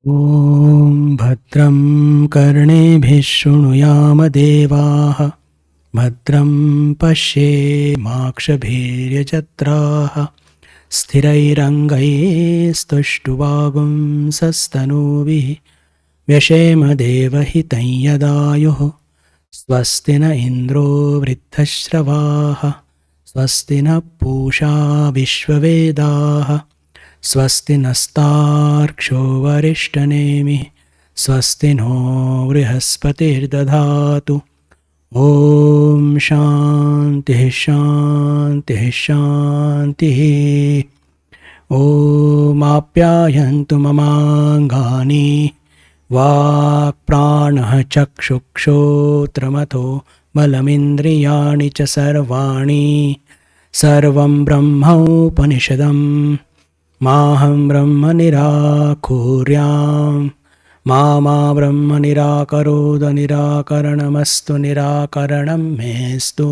ॐ भद्रं कर्णेभिः शृणुयाम देवाः भद्रं पश्येमाक्षभिर्यजत्राः स्थिरैरङ्गैस्तुष्टुवागुंसस्तनूभिः व्यशेम देवहितं यदायुः स्वस्ति न इन्द्रो वृद्धश्रवाः स्वस्ति न पूषा विश्ववेदाः स्वस्ति नस्तार्क्ष्यो वरिष्ठनेमिः स्वस्ति नो बृहस्पतिर्दधातु। ॐ शान्तिः शान्तिः शान्तिः। ॐ आप्यायन्तु ममाङ्गानि वाक्प्राणः चक्षुश्रोत्रमथो बलमिन्द्रियाणि च सर्वाणि सर्वं ब्रह्मोपनिषदम् माहं ब्रह्म निराकुर्यां मा ब्रह्म निराकरोद निराकरणमस्तु निराकरणं मेस्तु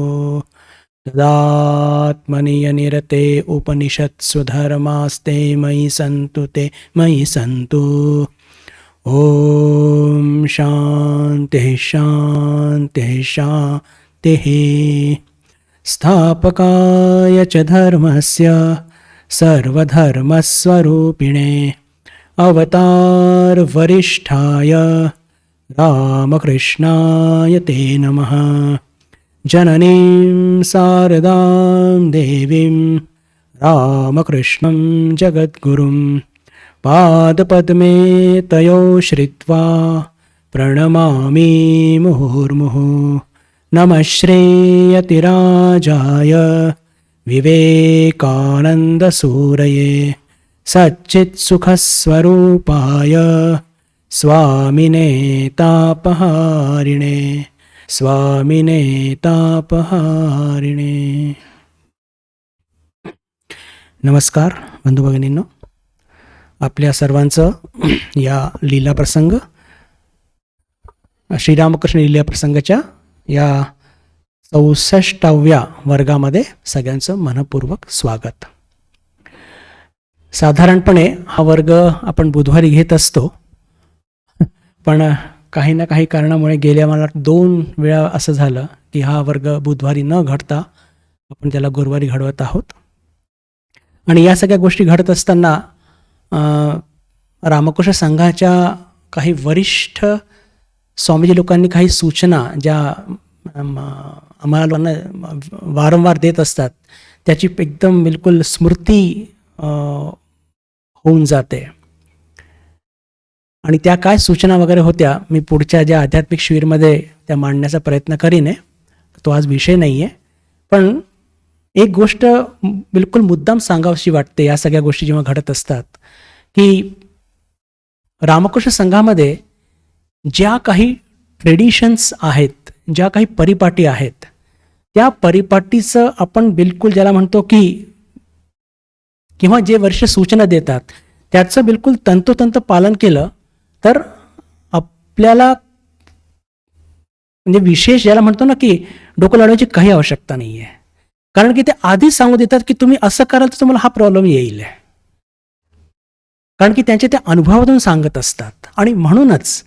तदात्मनि यनिरते उपनिषत्सु धर्मास्ते मयि सन्तु ते मयि सन्तु। ॐ शान्तिः शान्तिः शान्तिः। स्थापकाय च धर्मस्य सर्वधर्मस्वरूपिणे अवतारवरिष्ठाय रामकृष्णाय ते नमः। जननीं शारदां देवीं रामकृष्णं जगद्गुरुं पादपद्मे तयो श्रित्वा प्रणमामि मुहुर्मुहुः। नमः श्रीयतिराजाय विवेकानन्दसूरये सच्चित्सुखस्वरूपाय स्वामिने तापहारिणे स्वामिने तापहारिणे। नमस्कार बंधू भगिनींनो, आपल्या सर्वांचं या लीला प्रसंग श्रीरामकृष्ण लीला प्रसंगाच्या या 64व्या वर्गामध्ये सगळ्यांचं मनपूर्वक स्वागत। साधारणपणे हा वर्ग आपण बुधवारी घेत असतो, पण काही ना काही कारणामुळे गेल्या मला 2 वेळा असं झालं की हा वर्ग बुधवारी न घडता आपण त्याला गुरुवारी घडवत आहोत। आणि या सगळ्या गोष्टी घडत असताना रामकृष्ण संघाच्या काही वरिष्ठ स्वामीजी लोकांनी काही सूचना ज्या आम्हाला लोकांना वारंवार देत असतात त्याची एकदम बिलकुल स्मृती होऊन जाते। आणि त्या काय सूचना वगैरे होत्या मी पुढच्या ज्या आध्यात्मिक शिबिरमध्ये त्या मांडण्याचा प्रयत्न करीन आहे, तो आज विषय नाही आहे। पण एक गोष्ट बिलकुल मुद्दाम सांगावीशी वाटते या सगळ्या गोष्टी जेव्हा घडत असतात की रामकृष्ण संघामध्ये ज्या काही ट्रेडिशन्स आहेत, ज्या काही परिपाटी आहेत, त्या परिपाटीचं आपण बिलकुल ज्याला म्हणतो की किंवा जे वर्ष सूचना देतात त्याचं बिलकुल तंतोतंत पालन केलं तर आपल्याला म्हणजे विशेष ज्याला म्हणतो ना की डोकं लावण्याची काही आवश्यकता नाही आहे। कारण की ते आधीच सांगून देतात की तुम्ही असं कराल तर तुम्हाला हा प्रॉब्लेम येईल, कारण की त्यांचे ते अनुभवातून सांगत असतात। आणि म्हणूनच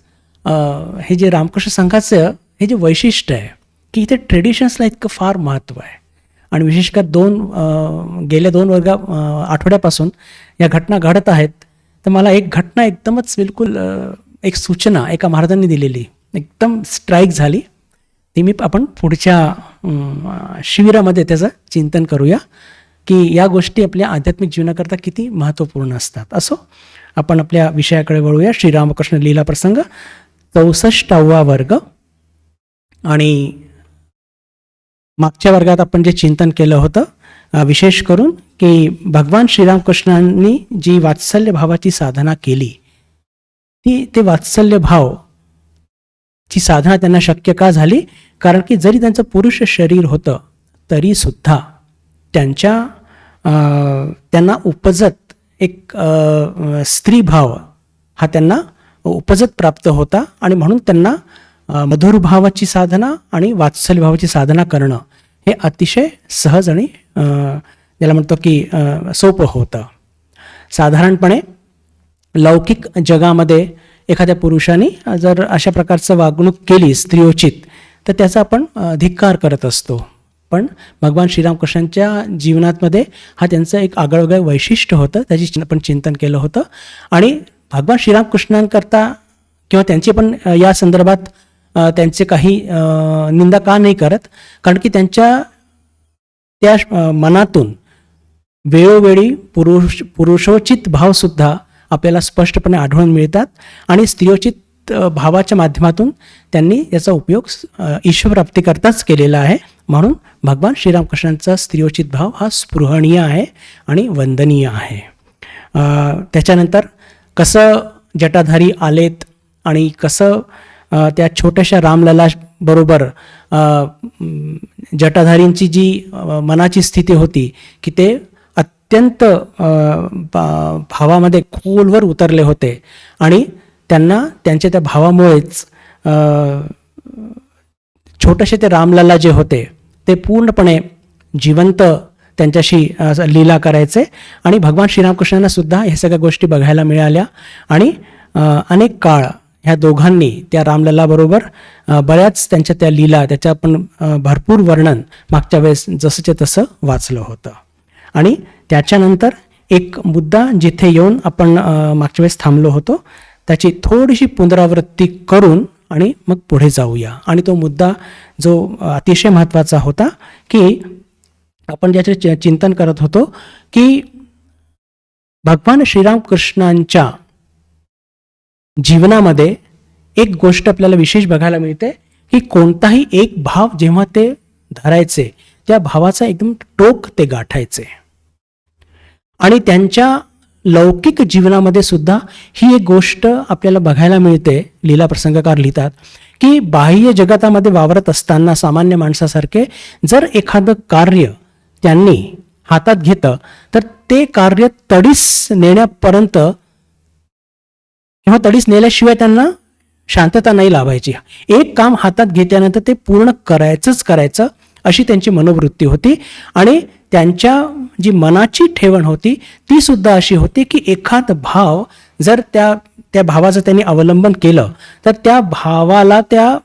हे जे रामकृष्ण संघाचं हे जे वैशिष्ट्य आहे की इथे ट्रेडिशन्सला इतकं फार महत्त्व आहे। आणि विशेषतः गेल्या 2 आठवड्यापासून या घटना घडत आहेत, तर मला एक घटना एकदमच बिलकुल एक सूचना एका महाराजांनी दिलेली एकदम स्ट्राईक झाली, ती आपण पुढच्या शिबिरामध्ये त्याचं चिंतन करूया की या गोष्टी आपल्या आध्यात्मिक जीवनाकरता किती महत्त्वपूर्ण असतात। असो, आपण आपल्या विषयाकडे वळूया। श्रीरामकृष्ण लीला प्रसंग 64वा वर्ग। आणि मागच्या वर्गात आपण जे चिंतन केलं होतं विशेष करून की भगवान श्रीरामकृष्णांनी जी वात्सल्य भावाची साधना केली ते वात्सल्य भावची साधना त्यांना शक्य का झाली, कारण की जरी त्यांचं पुरुष शरीर होतं तरी सुद्धा त्यांना उपजत एक स्त्री भाव हा त्यांना उपजत प्राप्त होता। आणि म्हणून त्यांना मधुर भावाची साधना आणि वात्सल्य भावाची साधना करणं हे अतिशय सहज आणि ज्याला म्हणतो की सोपं होतं। साधारणपणे लौकिक जगामध्ये एखाद्या पुरुषाने जर अशा प्रकारचं वागणूक केली स्त्रियोचित, तर त्याचा आपण धिक्कार करत असतो. पण भगवान श्रीरामकृष्णांच्या जीवनामध्ये हा त्यांचं एक आगळंवेगळं वैशिष्ट्य होतं, त्याची आपण चिंतन केलं होतं. आणि भगवान श्रीरामकृष्णांकरता किंवा त्यांचे पण या संदर्भात त्यांचे काही निंदा का नाही करत, कारण की त्यांच्या त्या मनातून वेळोवेळी पुरुषोचित भावसुद्धा आपल्याला स्पष्टपणे आढळून मिळतात. आणि स्त्रियोचित भावाच्या माध्यमातून त्यांनी याचा उपयोग ईश्वरप्राप्तीकरताच केलेला आहे. म्हणून भगवान श्रीरामकृष्णांचा स्त्रियोचित भाव हा स्पृहणीय आहे आणि वंदनीय आहे. त्याच्यानंतर कसं जटाधारी आलेत आणि कसं त्या छोट्याशा रामलला बरोबर जटाधारींची जी मनाची स्थिती होती की ते अत्यंत भावामध्ये खोलवर उतरले होते आणि त्यांना त्यांच्या त्या भावामुळेच छोटेसे ते रामलला जे होते ते पूर्णपणे जिवंत त्यांच्याशी लीला करायचे. आणि भगवान श्रीरामकृष्णांना सुद्धा हे सगळ्या गोष्टी बघायला मिळाल्या आणि अनेक काळ ह्या दोघांनी त्या रामललाबरोबर बऱ्याच त्यांच्या त्या लीला, त्याचं आपण भरपूर वर्णन मागच्या वेळेस जसंच्या तसं वाचलं होतं. आणि त्याच्यानंतर एक मुद्दा जिथे येऊन आपण मागच्या वेळेस थांबलो होतो त्याची थोडीशी पुनरावृत्ती करून आणि मग पुढे जाऊया. आणि तो मुद्दा जो अतिशय महत्त्वाचा होता की आपण ज्याचे चिंतन करत होतो की भगवान श्रीरामकृष्णांच्या जीवनामध्ये एक गोष्ट आपल्याला विशेष बघायला मिळते की कोणताही एक भाव जेव्हा ते धरायचे त्या भावाचा एकदम टोक ते गाठायचे. आणि त्यांच्या लौकिक जीवनामध्ये सुद्धा ही एक गोष्ट आपल्याला बघायला मिळते. लीला प्रसंगकार लिहितात की बाह्य जगतामध्ये वावरत असताना सामान्य माणसासारखे जर एखादं कार्य त्यांनी हातात घेतं तर ते कार्य तडीस नेण्यापर्यंत किंवा तडीस नेल्याशिवाय त्यांना शांतता नाही लाभायची. एक काम हातात घेतल्यानंतर ते पूर्ण करायचं अशी त्यांची मनोवृत्ती होती. आणि त्यांच्या जी मनाची ठेवण होती ती सुद्धा अशी होती की एखाद भाव जर त्या भावाचं त्यांनी अवलंबन केलं तर त्या भावाला त्या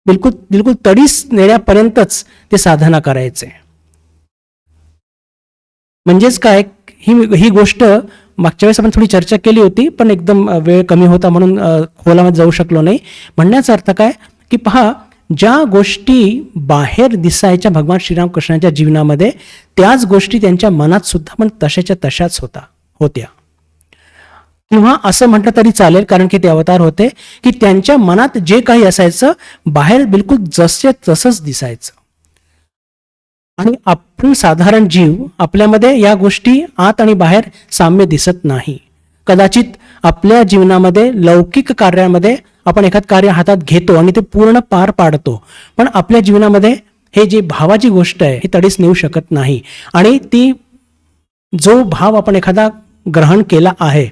बिलकुल तडीस नेण्यापर्यंतच ते साधना करायचे. म्हणजेच काय, ही गोष्ट मागच्या वेळेस आपण थोडी चर्चा केली होती पण एकदम वेळ कमी होता म्हणून खोलामध्ये जाऊ शकलो नाही. म्हणण्याचा अर्थ काय की पहा, ज्या गोष्टी बाहेर दिसायच्या भगवान श्रीरामकृष्णांच्या जीवनामध्ये त्याच गोष्टी त्यांच्या मनात सुद्धा पण तशाच्या तशाच होत्या. किंवा असं म्हटलं तरी चालेल, कारण की ते अवतार होते की त्यांच्या मनात जे काही असायचं बाहेर बिलकुल जसे तसंच दिसायचं. आणि आपण साधारण जीव आपल्यामध्ये या गोष्टी आत आणि बाहेर साम्य दिसत नाही. कदाचित आपल्या जीवनामध्ये लौकिक कार्यामध्ये आपण एखाद कार्य हातात घेतो आणि ते पूर्ण पार पाडतो, पण आपल्या जीवनामध्ये हे जे भावाची गोष्ट आहे ही तडीस नेऊ शकत नाही. आणि ती जो भाव आपण एखादा ग्रहण केला आहे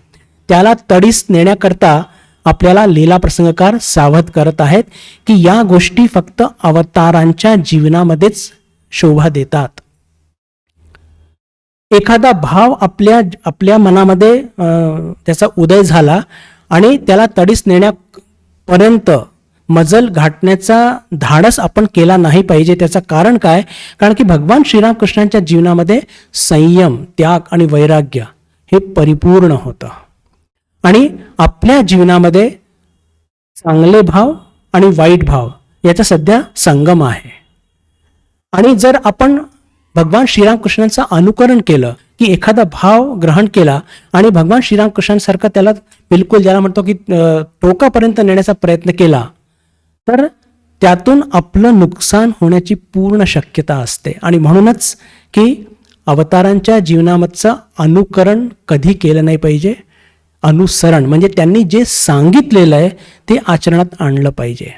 त्याला तडीस नेण्याकरता आपल्याला लीला प्रसंगकार सावध करत आहेत की या गोष्टी फक्त अवतारांच्या जीवनामध्येच शोभा देतात. एखादा भाव आपल्या मनामध्ये त्याचा उदय झाला आणि त्याला तडीस नेण्यापर्यंत मजल घाटण्याचा धाडस आपण केला नाही पाहिजे. त्याचं कारण काय, कारण की भगवान श्रीरामकृष्णांच्या जीवनामध्ये संयम, त्याग आणि वैराग्य हे परिपूर्ण होतं. आणि आपल्या जीवनामध्ये चांगले भाव आणि वाईट भाव याचा सध्या संगम आहे. आणि जर आपण भगवान श्रीरामकृष्णांचं अनुकरण केलं की एखादा भाव ग्रहण केला आणि भगवान श्रीरामकृष्णांसारखा त्याला बिलकुल ज्याला म्हणतो की टोकापर्यंत नेण्याचा प्रयत्न केला तर त्यातून आपलं नुकसान होण्याची पूर्ण शक्यता असते. आणि म्हणूनच की अवतारांच्या जीवनामधचं अनुकरण कधी केलं नाही पाहिजे. अनुसरण म्हणजे त्यांनी जे सांगितलेलं आहे ते आचरणात आणलं पाहिजे.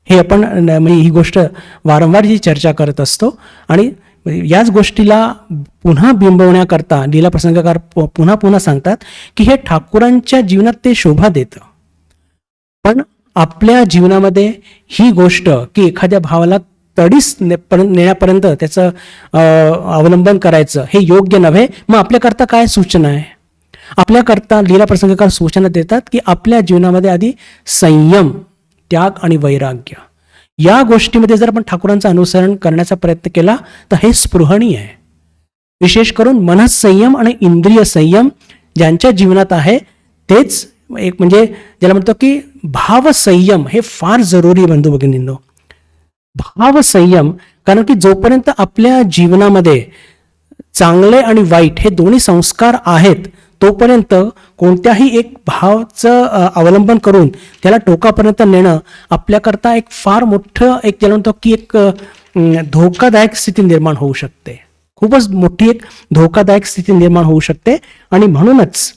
हे आपण म्हणजे ही गोष्ट वारंवार जी चर्चा करत असतो. आणि याच गोष्टीला पुन्हा बिंबवण्याकरता लीला प्रसंगकार पुन्हा पुन्हा सांगतात की हे ठाकूरांच्या जीवनात ते शोभा देतं, पण आपल्या जीवनामध्ये ही गोष्ट की एखाद्या भावाला तडीस नेण्यापर्यंत त्याचं अवलंबन करायचं हे योग्य नव्हे. मग आपल्याकरता काय सूचना आहे? आपल्याकरता लीला प्रसंगकार सूचना देतात की आपल्या जीवनामध्ये आधी संयम, त्याग आणि वैराग्य या गोष्टीमध्ये जर आपण ठाकूरांचं अनुसरण करण्याचा प्रयत्न केला तर हे स्पृहणीय आहे. विशेष करून मनःसंयम आणि इंद्रिय संयम ज्यांच्या जीवनात आहे तेच एक म्हणजे ज्याला म्हणतो की भावसंयम हे फार जरुरी आहे बंधू भगिनींनो. भावसंयम, कारण की जोपर्यंत आपल्या जीवनामध्ये चांगले आणि वाईट हे दोन्ही संस्कार आहेत तोपर्यंत कोणत्याही एक भावाचं अवलंबन करून त्याला टोकापर्यंत नेणं आपल्याकरता एक फार मोठं एक ज्याला म्हणतो की एक धोकादायक स्थिती निर्माण होऊ शकते. खूपच मोठी एक धोकादायक स्थिती निर्माण होऊ शकते. आणि म्हणूनच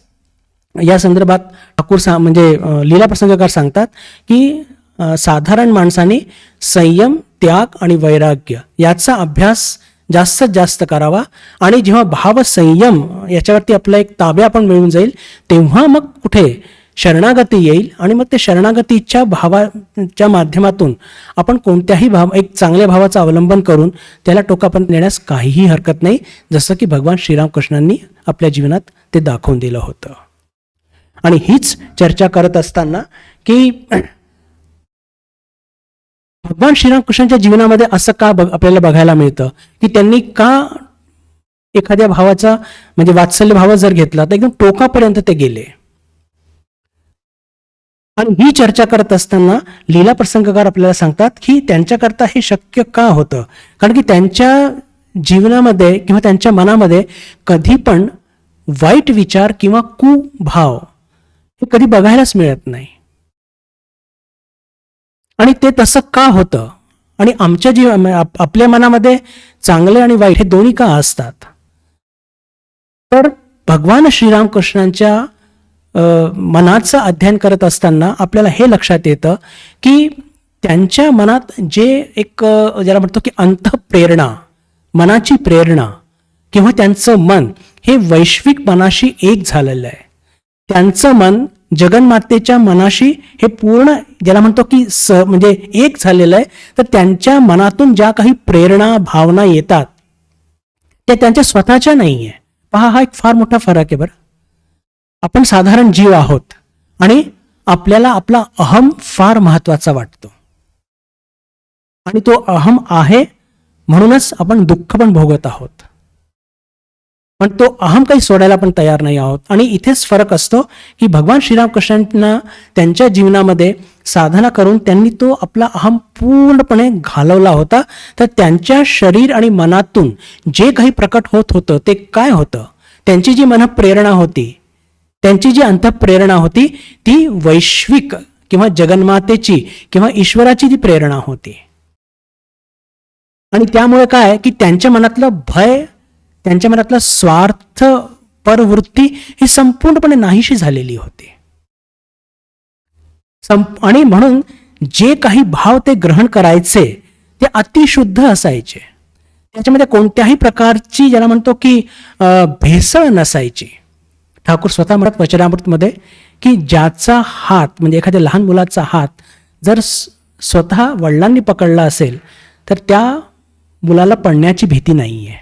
या संदर्भात ठाकूर म्हणजे लीला प्रसंगकार सांगतात की साधारण माणसाने संयम, त्याग आणि वैराग्य याचा अभ्यास जास्तीत जास्त करावा. आणि जेव्हा भावसंयम याच्यावरती आपला एक ताबा आपण मिळून जाईल तेव्हा मग कुठे शरणागती येईल. आणि मग ते शरणागतीच्या भावाच्या माध्यमातून आपण कोणत्याही एक चांगल्या भावाचं अवलंबन करून त्याला टोकापर्यंत नेण्यास काहीही हरकत नाही, जसं की भगवान श्रीरामकृष्णांनी आपल्या जीवनात ते दाखवून दिलं होतं. आणि हीच चर्चा करत असताना की भगवान श्रीरामकृष्णांच्या जीवनामध्ये असं का आपल्याला बघायला मिळतं की त्यांनी का एखाद्या भावाचा म्हणजे वात्सल्य भाव जर घेतला तर एकदम टोकापर्यंत ते गेले. आणि ही चर्चा करत असताना लीला प्रसंगकार आपल्याला सांगतात की त्यांच्याकरता हे शक्य का होतं, कारण की त्यांच्या जीवनामध्ये किंवा त्यांच्या मनामध्ये कधी पण वाईट विचार किंवा कुभाव हे कधी बघायलाच मिळत नाही. आणि ते तसं का होतं आणि आमच्या आपल्या मनामध्ये चांगले आणि वाईट हे दोन्ही का असतात. तर भगवान श्रीरामकृष्णांच्या मनाचं अध्ययन करत असताना आपल्याला हे लक्षात येतं की त्यांच्या मनात जे एक ज्याला म्हणतो की अंतःप्रेरणा, मनाची प्रेरणा किंवा त्यांचं मन हे वैश्विक मनाशी एक झालेलं आहे. त्यांचं मन जगन्मातेच्या मनाशी हे पूर्ण ज्याला म्हणतो की म्हणजे एक झालेलं आहे. तर त्यांच्या मनातून ज्या काही प्रेरणा भावना येतात त्या त्यांच्या स्वतःच्या नाही आहे. पहा, हा एक फार मोठा फरक आहे बरं. आपण साधारण जीव आहोत आणि आपल्याला आपला अहम फार महत्वाचा वाटतो आणि तो अहम आहे म्हणूनच आपण दुःख पण भोगत आहोत, पण तो अहम काही सोडायला पण तयार नाही आहोत. आणि इथेच फरक असतो की भगवान श्रीरामकृष्णांना त्यांच्या जीवनामध्ये साधना करून त्यांनी तो आपला अहम पूर्णपणे घालवला होता. तर त्यांच्या शरीर आणि मनातून जे काही प्रकट होत होतं ते काय होतं, त्यांची जी मनप्रेरणा होती, त्यांची जी अंतःप्रेरणा होती ती वैश्विक किंवा जगन्मातेची किंवा ईश्वराची ती प्रेरणा होती. आणि त्यामुळे काय की त्यांच्या मनातलं भय, त्यांच्या मनातला स्वार्थ परवृत्ती ही संपूर्णपणे नाहीशी झालेली होती. आणि म्हणून जे काही भाव ते ग्रहण करायचे ते अतिशुद्ध असायचे. त्याच्यामध्ये कोणत्याही प्रकारची ज्याला म्हणतो की भेसळ नसायची. ठाकूर स्वतः म्हणतात वचनामृतमध्ये की ज्याचा हात म्हणजे एखाद्या लहान मुलाचा हात जर स्वतः वडिलांनी पकडला असेल तर त्या मुलाला पडण्याची भीती नाही आहे.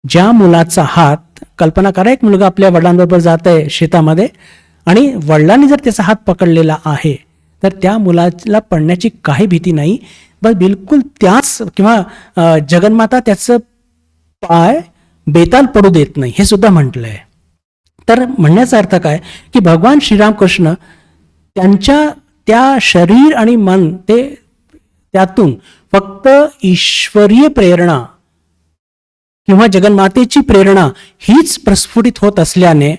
ज्या मुलाचा हात, कल्पना करा एक मुलगा आपल्या वडिलांबरोबर जात आहे शेतामध्ये आणि वडिलांनी जर त्याचा हात पकडलेला आहे तर त्या मुलाला पडण्याची काही भीती नाही. बस बिलकुल त्याच किंवा जगन्माता त्याचं पाय बेताल पडू देत नाही हे सुद्धा म्हटलंय. तर म्हणण्याचा अर्थ काय की भगवान श्रीरामकृष्ण त्यांच्या त्या शरीर आणि मन ते त्यातून फक्त ईश्वरीय प्रेरणा किंवा जगन्मातेची प्रेरणा हीच प्रस्फुटित होत असल्याने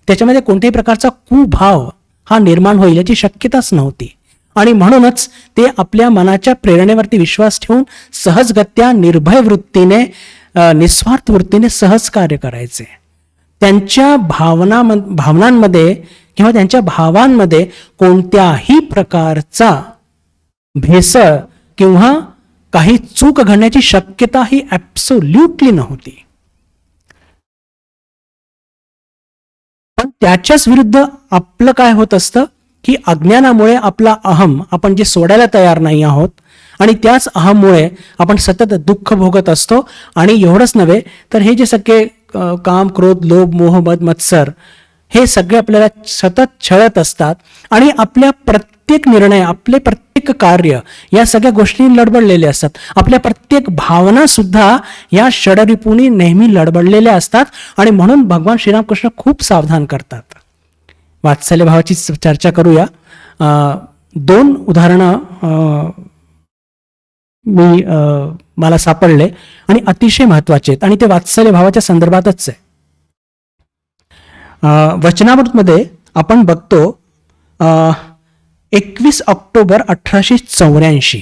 त्याच्यामध्ये कोणत्याही प्रकारचा कुभाव हा निर्माण होईल याची शक्यताच नव्हती. आणि म्हणूनच ते आपल्या मनाच्या प्रेरणेवरती विश्वास ठेवून सहजगत्या निर्भय वृत्तीने निस्वार्थ वृत्तीने सहज कार्य करायचे. त्यांच्या भावनांमध्ये किंवा त्यांच्या भावांमध्ये कोणत्याही प्रकारचा भेसळ किंवा काही चूक घडण्याची शक्यता ही ॲब्सोल्युटली नव्हती. पण त्याच्याच विरुद्ध आपलं काय होत असतं की अज्ञानामुळे आपला अहम आपण जे सोडायला तयार नाही आहोत आणि त्याच अहममुळे आपण सतत दुःख भोगत असतो. आणि एवढंच नव्हे तर हे जे सगळे काम, क्रोध, लोभ, मोह, मद, मत्सर हे सगळे आपल्याला सतत छळत असतात आणि आपल्या प्रत्येक निर्णय, आपले प्रत्येक कार्य या सगळ्या गोष्टी लडबडलेले असतात. आपल्या प्रत्येक भावना सुद्धा या षडरिपुनी नेहमी लडबडलेल्या असतात आणि म्हणून भगवान श्रीरामकृष्ण खूप सावधान करतात. वात्सल्य भावाची चर्चा करूया. 2 उदाहरणं मला सापडले आणि अतिशय महत्वाचे आहेत आणि ते वात्सल्य भावाच्या संदर्भातच आहे. वचनामृतमध्ये आपण बघतो 21 ऑक्टोबर 1884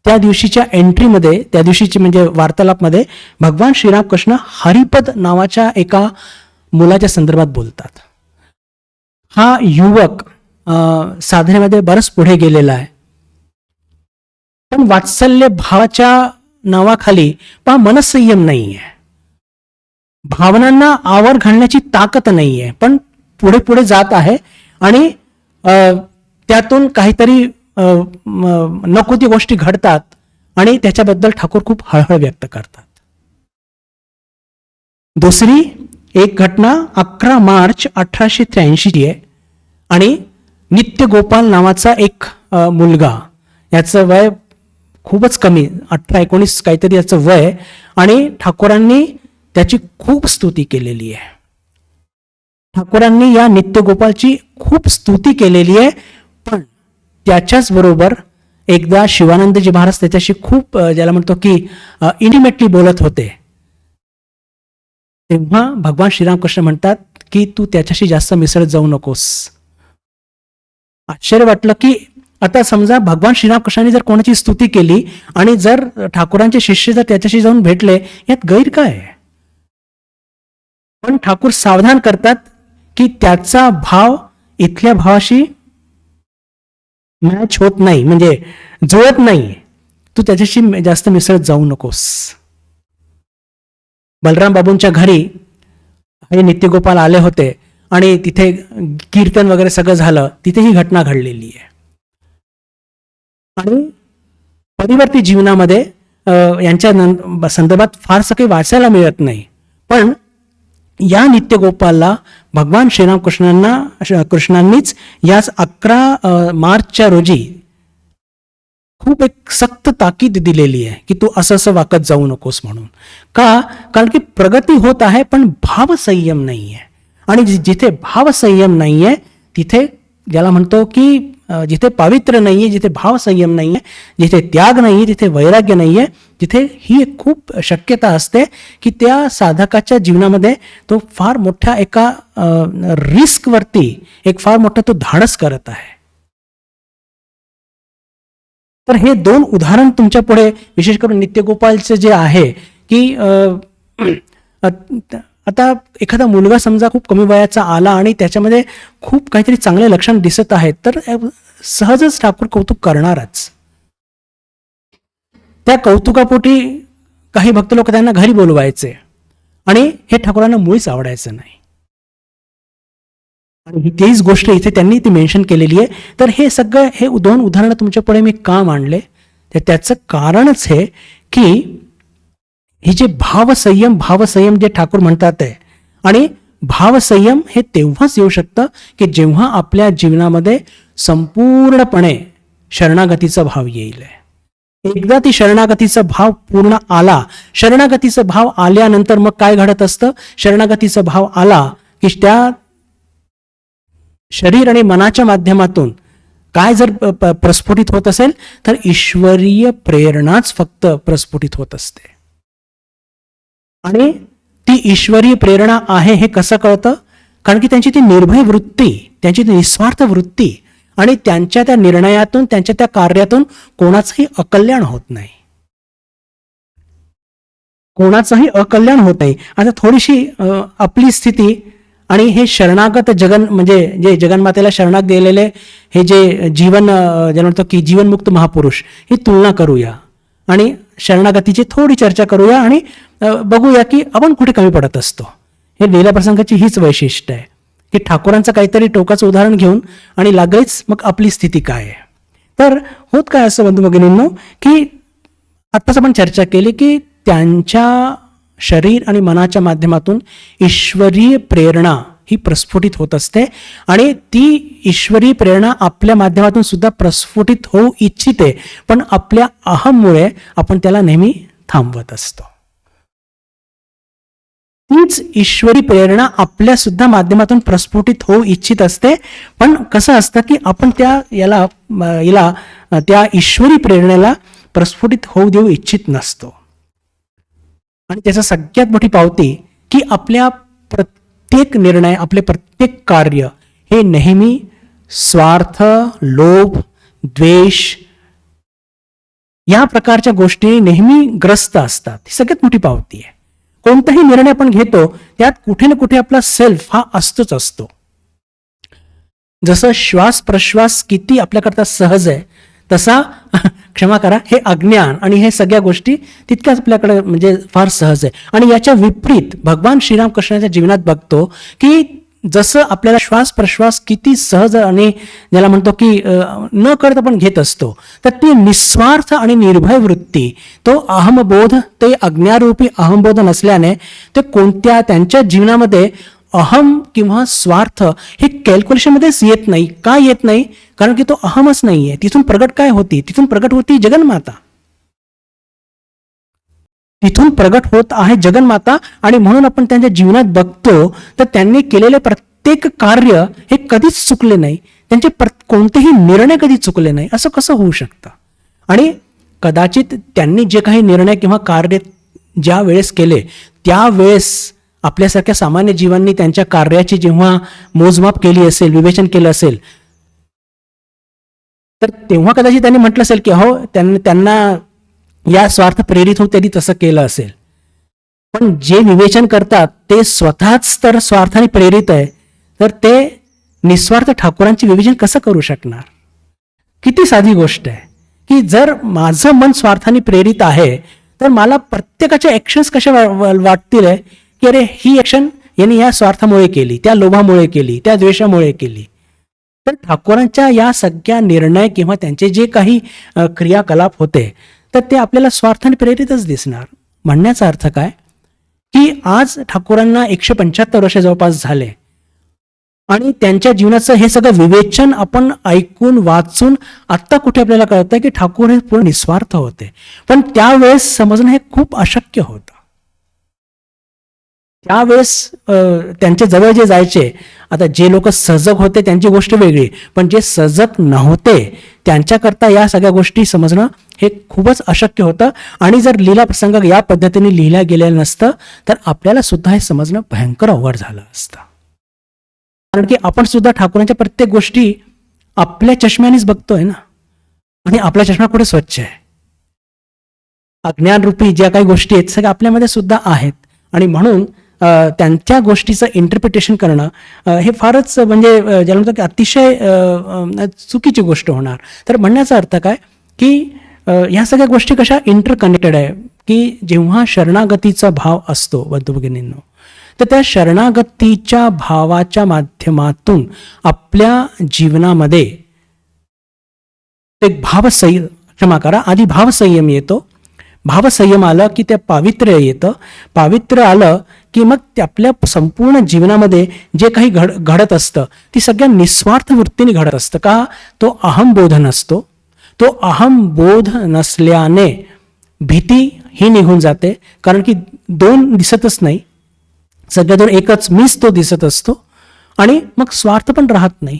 त्या दिवशीच्या एंट्रीमध्ये, त्या दिवशीची म्हणजे वार्तालापमध्ये भगवान श्रीरामकृष्ण हरिपद नावाच्या एका मुलाच्या संदर्भात बोलतात. हा युवक साधनेमध्ये बरंच पुढे गेलेला आहे, पण वात्सल्य भावाच्या नावाखाली मनसंयम नाही आहे, भावनांना आवर घालण्याची ताकद नाही आहे, पण पुढे पुढे जात आहे आणि त्यातून काहीतरी नको ती गोष्टी घडतात आणि त्याच्याबद्दल ठाकूर खूप हळहळ व्यक्त करतात. दुसरी एक घटना 11 मार्च 1883 आहे आणि नित्य गोपाल नावाचा एक मुलगा, याचं वय खूपच कमी, 18-19 काहीतरी याचं वय, आणि ठाकूरांनी त्याची खूप स्तुती केलेली आहे. ठाकूरांनी या नित्यगोपालची खूप स्तुती केलेली आहे, पण त्याच्याच बरोबर एकदा शिवानंदजी महाराज त्याच्याशी खूप, ज्याला म्हणतो की इंटिमेटली बोलत होते, तेव्हा भगवान श्रीरामकृष्ण म्हणतात की तू त्याच्याशी जास्त मिसळत जाऊ नकोस. आश्चर्य वाटलं की आता समजा भगवान श्रीरामकृष्णांनी जर कोणाची स्तुती केली आणि जर ठाकूरांचे शिष्य जर त्याच्याशी जाऊन भेटले, यात गैर काय? पण ठाकूर सावधान करतात की त्याचा भाव इथल्या भावाशी मॅच होत नाही, म्हणजे जुळत नाही, तू त्याच्याशी जास्त मिसळत जाऊ नकोस. बलराम बाबूंच्या घरी हे नित्यगोपाल आले होते आणि तिथे कीर्तन वगैरे सगळं झालं, तिथे ही घटना घडलेली आहे. आणि परिवर्ती जीवनामध्ये यांच्या संदर्भात फारसं काही वाचायला मिळत नाही, पण या नित्यगोपालला भगवान कृष्णांनीच याच 11 मार्चच्या रोजी खूप एक सक्त ताकीद दिलेली आहे की तू असं असं वाकत जाऊ नकोस म्हणून. का? कारण की प्रगती होत आहे पण भावसंयम नाही आहे, आणि जिथे भावसंयम नाही आहे तिथे ज्याला म्हणतो की जिथे पावित्र्य नाही आहे, जिथे भावसंयम नाही आहे, जिथे त्याग नाही आहे, जिथे वैराग्य नाही आहे, तिथे ही एक खूप शक्यता असते की त्या साधकाच्या जीवनामध्ये तो फार मोठ्या एका रिस्कवरती एक फार मोठा तो धाडस करत आहे. तर हे 2 उदाहरण तुमच्या पुढे, विशेष करून नित्यगोपालचे जे आहे की आता एखादा मुलगा समजा खूप कमी वयाचा आला आणि त्याच्यामध्ये खूप काहीतरी चांगले लक्षण दिसत आहेत, तर सहजच ठाकूर कौतुक करणारच. त्या कौतुकापोटी काही भक्त लोक त्यांना घरी बोलवायचे आणि हे ठाकूरांना मुळीच आवडायचं नाही. आणि तीच गोष्ट इथे त्यांनी ती मेन्शन केलेली आहे. तर हे सगळं, हे 2 उदाहरणं तुमच्या पुढे मी का मांडले, तर त्याचं कारणच हे की हे जे भावसंयम जे ठाकूर म्हणतात आहे, आणि भावसंयम हे तेव्हाच येऊ शकतं की जेव्हा आपल्या जीवनामध्ये संपूर्णपणे शरणागतीचा भाव येईल. एकदा ती शरणागतीचा भाव पूर्ण आला, शरणागतीचा भाव आल्यानंतर मग काय घडत असतं? शरणागतीचा भाव आला की त्या शरीर आणि मनाच्या माध्यमातून काय जर प्रस्फुटित होत असेल तर ईश्वरीय प्रेरणाच फक्त प्रस्फुटित होत असते. आणि ती ईश्वरीय प्रेरणा आहे हे कसं कळतं? कारण की त्यांची ती निर्भय वृत्ती, त्यांची ती निस्वार्थ वृत्ती, आणि त्यांच्या त्या निर्णयातून, त्यांच्या त्या कार्यातून कोणाचंही अकल्याण होत नाही, कोणाचंही अकल्याण होत नाही. आता थोडीशी आपली स्थिती आणि हे शरणागत म्हणजे जे जगन्मातेला शरणागत गेलेले हे जे जीवन, ज्याला म्हणतो की जीवनमुक्त महापुरुष, ही तुलना करूया आणि शरणागतीची थोडी चर्चा करूया आणि बघूया की आपण कुठे कमी पडत असतो. हे लीला प्रसंगाची हीच वैशिष्ट्य आहे की ठाकूरांचं काहीतरी टोकाचं उदाहरण घेऊन आणि लागलीच मग आपली स्थिती काय आहे. तर होत काय असं बंधू भगिनींनो की आत्ताच आपण चर्चा केली की त्यांच्या शरीर आणि मनाच्या माध्यमातून ईश्वरीय प्रेरणा ही प्रस्फुटित होत असते आणि ती ईश्वरी प्रेरणा आपल्या माध्यमातून सुद्धा प्रस्फुटित होऊ इच्छिते, पण आपल्या अहममुळे आपण त्याला नेहमी थांबवत असतो. तीच ईश्वरी प्रेरणा आपल्या सुद्धा माध्यमातून प्रस्फुटित होऊ इच्छित असते, पण कसं असतं की आपण याला त्या ईश्वरी प्रेरणेला प्रस्फुटित होऊ देऊ इच्छित नसतो. आणि त्याचा सगळ्यात मोठी पावती की आपल्या प्रत्येक निर्णय, आपले प्रत्येक कार्य हे नेहमी स्वार्थ, लोभ, द्वेष या प्रकारच्या गोष्टी नेहमी ग्रस्त असतात. ही सगळ्यात मोठी पावती आहे. कोणताही निर्णय आपण घेतो त्यात कुठे ना कुठे आपला सेल्फ हा असतोच असतो. जसं श्वास प्रश्वास किती आपल्याकरता सहज आहे, तसा क्षमा करा, हे अज्ञान आणि हे सगळ्या गोष्टी तितक्याच आपल्याकडे म्हणजे फार सहज आहे. आणि याच्या विपरीत भगवान श्रीरामकृष्णाच्या जीवनात बघतो की जसं आपल्याला श्वास प्रश्वास किती सहज आणि ज्याला म्हणतो की न करता आपण घेत असतो, तर ती निस्वार्थ आणि निर्भय वृत्ती, तो अहमबोध, ते अज्ञारूपी अहमबोध नसल्याने ते कोणत्या त्यांच्या जीवनामध्ये अहम किंवा स्वार्थ हे कॅल्क्युलेशनमध्येच येत नाही. का येत नाही? कारण की तो अहमच नाही आहे. तिथून प्रगट काय होती? तिथून प्रगट होती जगन्माता. तिथून प्रगट होत आहे जगन्माता. आणि म्हणून आपण त्यांच्या जीवनात बघतो तर त्यांनी केलेले प्रत्येक कार्य हे कधीच चुकले नाही. त्यांचे कोणतेही निर्णय कधी चुकले नाही. असं कसं होऊ शकतं? आणि कदाचित त्यांनी जे काही निर्णय किंवा कार्य ज्या वेळेस केले त्यावेळेस आपल्यासारख्या सामान्य जीवांनी त्यांच्या कार्याची जेव्हा मोजमाप केली असेल, विवेचन केलं असेल, तर तेव्हा कदाचित त्यांनी म्हटलं असेल की हो त्यांना या स्वार्थ प्रेरित होऊन त्यांनी तसं केलं असेल. पण जे विवेचन करतात ते स्वतःच तर स्वार्थाने प्रेरित आहे, तर ते निस्वार्थ ठाकूरांचे विवेचन कसं करू शकणार? किती साधी गोष्ट आहे की जर माझं मन स्वार्थाने प्रेरित आहे तर मला प्रत्येकाच्या ॲक्शन्स कशा वाटतील आहे की अरे ही ॲक्शन यांनी या स्वार्थामुळे केली, त्या लोभामुळे केली, त्या द्वेषामुळे केली. तर ठाकूरांच्या या सगळ्या निर्णय किंवा त्यांचे जे काही क्रियाकलाप होते तर ते आपल्याला स्वार्थाने प्रेरितच दिसणार. म्हणण्याचा अर्थ काय की आज ठाकूरांना 175 वर्ष जवळपास झाले आणि त्यांच्या जीवनाचं हे सगळं विवेचन आपण ऐकून वाचून आत्ता कुठे आपल्याला कळतंय की ठाकूर हे पूर्ण निस्वार्थ होते. पण त्यावेळेस समजणं हे खूप अशक्य होतं. त्यावेळेस त्यांच्या जवळ जे जायचे, आता जे लोक सजग होते त्यांची गोष्ट वेगळी, पण जे सजग नव्हते त्यांच्याकरता या सगळ्या गोष्टी समजणं हे खूपच अशक्य होतं. आणि जर लीला प्रसंग या पद्धतीने लिहिल्या गेलेलं नसतं तर आपल्याला सुद्धा हे समजणं भयंकर अवघड झालं असतं. कारण की आपण सुद्धा ठाकूरांच्या प्रत्येक गोष्टी आपल्या चष्म्यानेच बघतोय ना, आणि आपला चष्मा कुठे स्वच्छ आहे? अज्ञानरूपी ज्या काही गोष्टी आहेत सगळ्या आपल्यामध्ये सुद्धा आहेत. आणि म्हणून त्यांच्या गोष्टीचं इंटरप्रिटेशन करणं हे फारच म्हणजे ज्याला म्हणतो की अतिशय चुकीची गोष्ट होणार. तर म्हणण्याचा अर्थ काय की ह्या सगळ्या गोष्टी कशा इंटरकनेक्टेड आहे की जेव्हा शरणागतीचा भाव असतो बंधू भगिनींनो, तर त्या शरणागतीच्या भावाच्या माध्यमातून आपल्या जीवनामध्ये एक आधी भावसंयम येतो. भावसंयम आलं की ते पावित्र्य येतं. पावित्र्य आलं की मग ते आपल्या संपूर्ण जीवनामध्ये जे काही घडत असतं ती सगळ्या निस्वार्थ वृत्तीने घडत असतं. का? तो अहमबोध नसतो. तो अहमबोध नसल्याने भीती ही निघून जाते, कारण की दोन दिसतच नाही, सगळ्या दोन एकच मीच तो दिसत असतो. आणि मग स्वार्थ पण राहत नाही.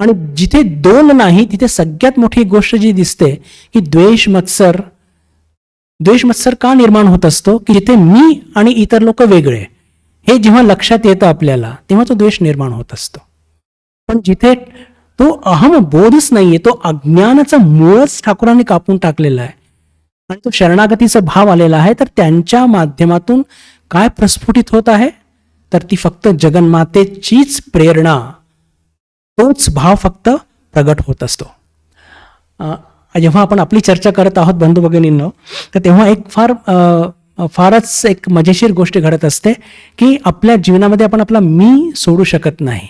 आणि जिथे दोन नाही तिथे सगळ्यात मोठी गोष्ट जी दिसते की द्वेष मत्सर का निर्माण होत असतो की जिथे मी आणि इतर लोक वेगळे हे जेव्हा लक्षात येतं आपल्याला तेव्हा तो द्वेष निर्माण होत असतो. पण जिथे तो अहम बोधच नाहीये, तो अज्ञानाचा मूळच ठाकूरांनी कापून टाकलेला आहे आणि तो शरणागतीचा भाव आलेला आहे, तर त्यांच्या माध्यमातून काय प्रस्फुटित होत आहे तर ती फक्त जगन्मातेचीच प्रेरणा, तोच भाव फक्त प्रगट होत असतो. जेव्हा आपण आपली चर्चा करत आहोत बंधू भगिनींनो, तर तेव्हा एक फारच एक मजेशीर गोष्ट घडत असते की आपल्या जीवनामध्ये आपण आपला मी सोडू शकत नाही,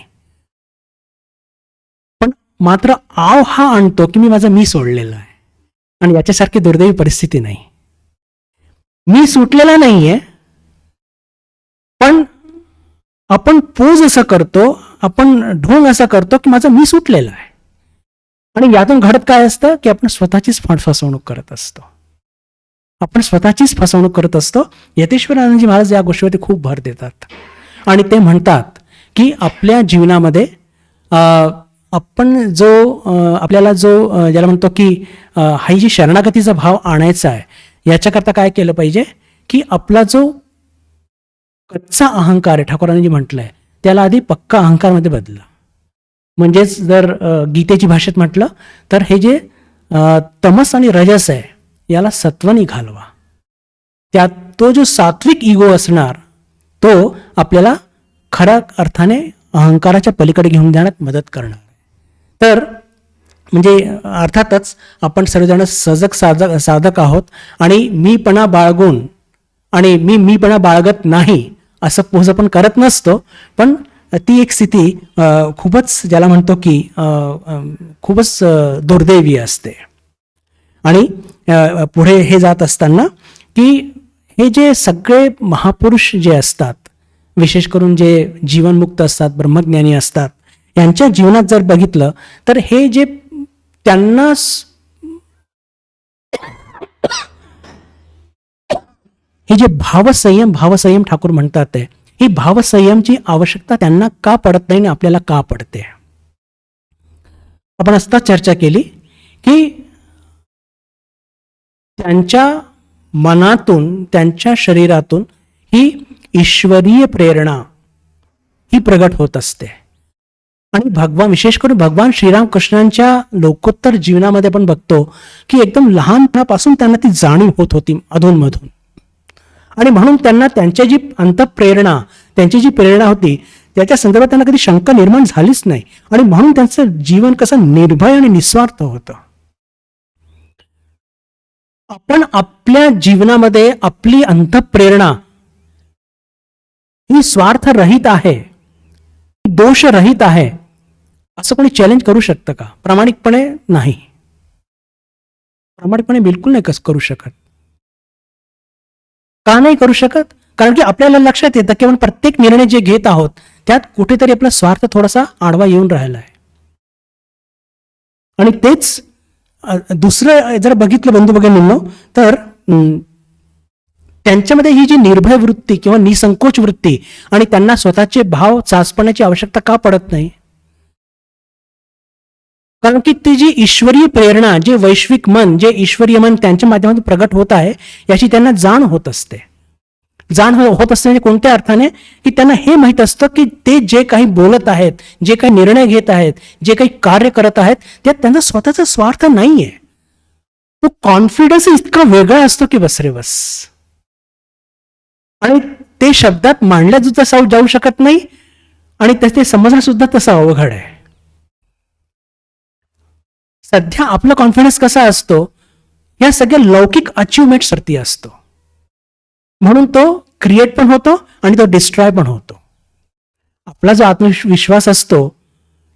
पण मात्र आव हा आणतो की मी माझा मी सोडलेला आहे. आणि याच्यासारखी दुर्दैवी परिस्थिती नाही. मी सुटलेला नाहीये, पण आपण पोज असं करतो, आपण ढोंग असा करतो की माझा मी सुटलेला आहे. आणि यातून घडत काय असतं की आपण स्वतःचीच फसवणूक करत असतो. आपण स्वतःचीच फसवणूक करत असतो. यतेश्वर आनंदजी महाराज या गोष्टीवरती खूप भर देतात आणि ते म्हणतात की आपल्या जीवनामध्ये आपण जो आपल्याला जो ज्याला म्हणतो की हा जी शरणागतीचा भाव आणायचा आहे, याच्याकरता काय केलं पाहिजे की आपला जो कच्चा अहंकार आहे, ठाकूरांनी जे म्हटलंय, त्याला आधी पक्का अहंकारमध्ये बदला. म्हणजेच जर गीतेची भाषेत म्हटलं तर हे जे तमस आणि रजस आहे याला सत्वनी घालवा. त्यात तो जो सात्विक इगो असणार तो आपल्याला खऱ्या अर्थाने अहंकाराच्या पलीकडे घेऊन जाण्यात मदत करणार. तर म्हणजे अर्थातच आपण सर्वजण सजग साधक आहोत आणि मीपणा बाळगून आणि मीपणा बाळगत नाही असं पोज आपण करत नसतो, पण ती एक स्थिती खूपच ज्याला म्हणतो की खूपच दुर्दैवी असते. आणि पुढे हे जात असताना की हे जे सगळे महापुरुष जे असतात, विशेष करून जे जीवनमुक्त असतात, ब्रह्मज्ञानी असतात, यांच्या जीवनात जर बघितलं तर हे जे त्यांना हे जे भावसंयम ठाकूर म्हणतात, ही भावसंयमची आवश्यकता त्यांना का पडत नाही आणि आपल्याला का पडते. आपण आत्ता चर्चा केली की त्यांच्या मनातून, त्यांच्या शरीरातून ही ईश्वरीय प्रेरणा ही प्रगट होत असते. आणि विशेष करून भगवान श्रीरामकृष्णांच्या लोकोत्तर जीवनामध्ये आपण बघतो की एकदम लहानपणापासून त्यांना ती जाणीव होत होती अधूनमधून. आणि म्हणून त्यांना त्यांची जी अंतःप्रेरणा, त्यांची जी प्रेरणा होती त्याच्या संदर्भात त्यांना कधी शंका निर्माण झालीच नाही. आणि म्हणून त्यांचं जीवन कसं निर्भय आणि निस्वार्थ होतं. आपण आपल्या जीवनामध्ये आपली अंतःप्रेरणा ही स्वार्थ रहित आहे, दोष रहित आहे, असं कोणी चॅलेंज करू शकतं का? प्रामाणिकपणे नाही. प्रामाणिकपणे बिलकुल नाही करू शकत. का नाही करू शकत? कारण की आपल्याला लक्षात येतं की आपण प्रत्येक निर्णय जे घेत आहोत त्यात कुठेतरी आपला स्वार्थ थोडासा आडवा येऊन राहिला आहे. आणि तेच दुसरं जर बघितलं बंधू भगिनींनो, तर त्यांच्यामध्ये ही जी निर्भय वृत्ती किंवा निसंकोच वृत्ती आणि त्यांना स्वतःचे भाव चाचपण्याची आवश्यकता का पडत नाही? कारण की ती जी ईश्वरीय प्रेरणा, जे वैश्विक मन, जे ईश्वरीय मन त्यांच्या माध्यमातून प्रगट होत आहे याची त्यांना जाण होत असते. जाण होत असते म्हणजे कोणत्या अर्थाने की त्यांना हे माहीत असतं की ते जे काही बोलत आहेत, जे काही निर्णय घेत आहेत, जे काही कार्य करत आहेत त्यात त्यांचा स्वतःचा स्वार्थ नाहीये. तो कॉन्फिडन्स इतका वेगळा असतो की बस रे बस. आणि ते शब्दात मांडल्या सुद्धा जाऊ शकत नाही आणि ते समजणं सुद्धा तसं अवघड आहे. सध्या आपला कॉन्फिडन्स कसा असतो, या सगळ्या लौकिक अचिव्हमेंट्सवरती असतो. म्हणून तो क्रिएट पण होतो आणि तो डिस्ट्रॉय पण होतो. आपला जो आत्मविश्वास असतो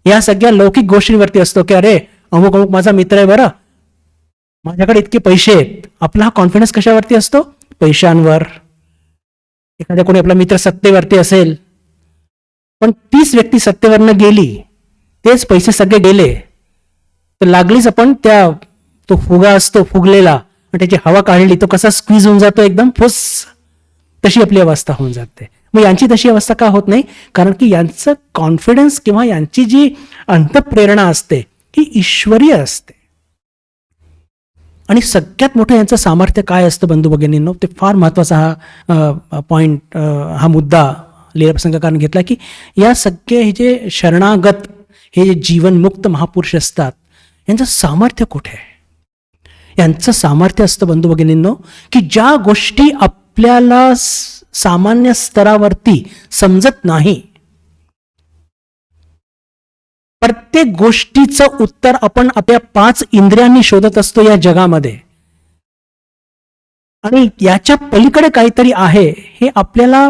या सगळ्या लौकिक गोष्टींवरती असतो की अरे अमुक अमुक माझा मित्र आहे, बरं माझ्याकडे इतके पैसे आहेत. आपला हा कॉन्फिडन्स कशावरती असतो? पैशांवर. एखाद्या कोणी आपला मित्र सत्तेवरती असेल, पण तीच व्यक्ती सत्तेवरनं गेली, तेच पैसे सगळे गेले, तर लागलीच आपण तो फुगा असतो फुगलेला आणि त्याची हवा काढली, तो कसा स्क्वीज होऊन जातो एकदम फुस, तशी आपली अवस्था होऊन जाते. मग यांची तशी अवस्था का होत नाही? कारण की यांचं कॉन्फिडन्स किंवा यांची जी अंतःप्रेरणा असते ही ईश्वरीय असते. आणि सगळ्यात मोठं यांचं सामर्थ्य काय असतं बंधू भगिनींनो, ते फार महत्वाचा हा पॉइंट, हा मुद्दा लीलाप्रसंगकारांनी घेतला की या सगळे हे जे शरणागत, हे जे जीवनमुक्त महापुरुष असतात, यांचं सामर्थ्य कुठे आहे? यांचं सामर्थ्य असतं बंधू भगिनींनो की ज्या गोष्टी आपल्याला सामान्य स्तरावरती समजत नाही, प्रत्येक गोष्टीचं उत्तर आपण आपल्या 5 इंद्रियांनी शोधत असतो या जगामध्ये. आणि याच्या पलीकडे काहीतरी आहे हे आपल्याला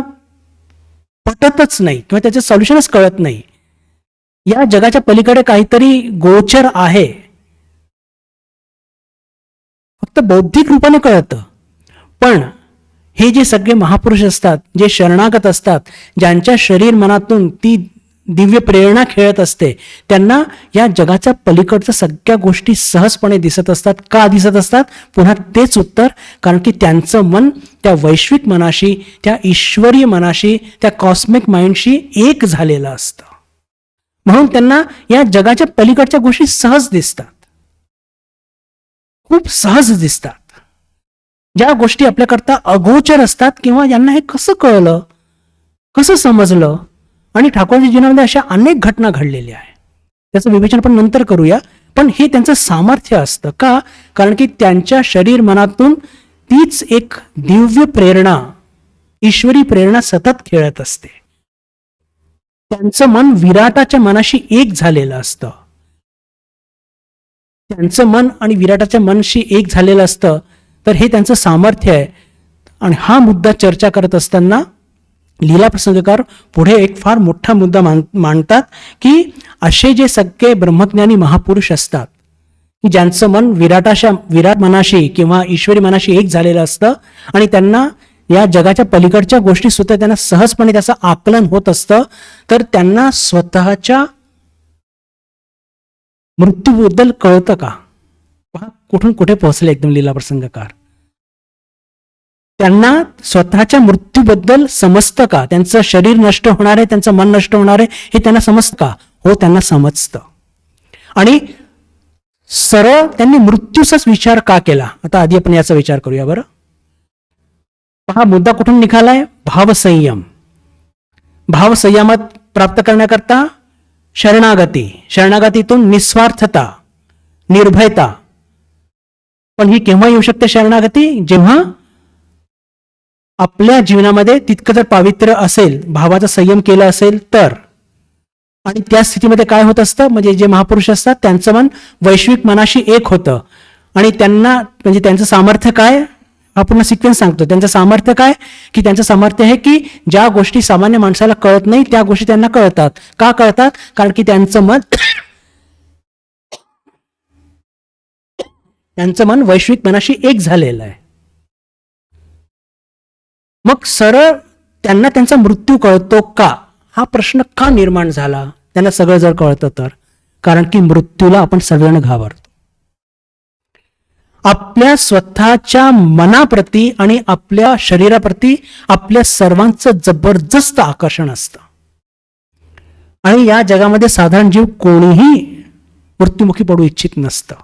पटतच नाही किंवा त्याचं सोल्युशनच कळत नाही. या जगाच्या पलीकडे काहीतरी गोचर आहे, फक्त बौद्धिक रूपाने कळतं. पण हे जे सगळे महापुरुष असतात, जे शरणागत असतात, ज्यांच्या शरीर मनातून ती दिव्य प्रेरणा खेळत असते, त्यांना या जगाच्या पलीकडच्या सगळ्या गोष्टी सहजपणे दिसत असतात. का दिसत असतात? पुन्हा तेच उत्तर, कारण की त्यांचं मन त्या वैश्विक मनाशी, त्या ईश्वरीय मनाशी, त्या कॉस्मिक माइंडशी एक झालेलं असतं. म्हणून त्यांना या जगाच्या पलीकडच्या गोष्टी सहज दिसतात, खूप सहज दिसतात. ज्या गोष्टी आपल्याकरता अगोचर असतात किंवा यांना हे कसं कळलं, कसं समजलं. आणि ठाकूरजी जीवनामध्ये अशा अनेक घटना घडलेल्या आहेत, त्याचं विवेचन आपण नंतर करूया. पण हे त्यांचं सामर्थ्य असतं. का? कारण की त्यांच्या शरीर मनातून तीच एक दिव्य प्रेरणा, ईश्वरी प्रेरणा सतत खेळत असते. त्यांचं मन विराटाच्या मनाशी एक झालेलं असतं. त्यांचं मन आणि विराटाच्या मनशी एक झालेलं असतं. तर हे त्यांचं सामर्थ्य आहे. आणि हा मुद्दा चर्चा करत असताना लीला प्रसंगकार पुढे एक फार मोठा मुद्दा मांडतात की असे जे सगळे ब्रह्मज्ञानी महापुरुष असतात की ज्यांचं मन विराट मनाशी किंवा ईश्वरी मनाशी एक झालेलं असतं आणि त्यांना या जगाच्या पलीकडच्या गोष्टी सुद्धा त्यांना सहजपणे त्याचं आकलन होत असतं, तर त्यांना स्वतःच्या मृत्यूबद्दल कळतं का? पहा कुठून कुठे पोहोचले एकदम लीला प्रसंगकार. त्यांना स्वतःच्या मृत्यूबद्दल समजतं का? त्यांचं शरीर नष्ट होणार आहे, त्यांचं मन नष्ट होणार आहे, हे त्यांना समजतं का? हो, त्यांना समजतं. आणि सरळ त्यांनी मृत्यूचाच विचार का केला? आता आधी आपण याचा विचार करूया बरं. हा मुद्दा कुठून निघालाय? भावसंयम. भावसंयमात प्राप्त करण्याकरता शरणागतीतून निस्वार्थता, निर्भयता. पण ही केव्हा येऊ शकते शरणागती? जेव्हा आपल्या जीवनामध्ये तितकं जर पावित्र्य असेल, भावाचा संयम केला असेल तर. आणि त्या स्थितीमध्ये काय होत असतं, म्हणजे जे महापुरुष असतात त्यांचं मन वैश्विक मनाशी एक होतं. आणि त्यांना म्हणजे त्यांचं सामर्थ्य काय? हा पूर्ण सिक्वेन्स सांगतो. त्यांचं सामर्थ्य काय? की त्यांचं सामर्थ्य आहे की ज्या गोष्टी सामान्य माणसाला कळत नाही त्या गोष्टी त्यांना कळतात. का कळतात? कारण की त्यांचं मन वैश्विक मनाशी एक झालेलं आहे. मग सरळ त्यांना त्यांचा मृत्यू कळतो का? हा प्रश्न का निर्माण झाला? त्यांना सगळं जर कळतं तर. कारण की मृत्यूला आपण सगळ्यांना घाबरतो. आपल्या स्वतःच्या मनाप्रती आणि आपल्या शरीराप्रती आपल्या सर्वांचं जबरदस्त आकर्षण असतं. आणि या जगामध्ये साधारण जीव कोणीही मृत्युमुखी पडू इच्छित नसतं.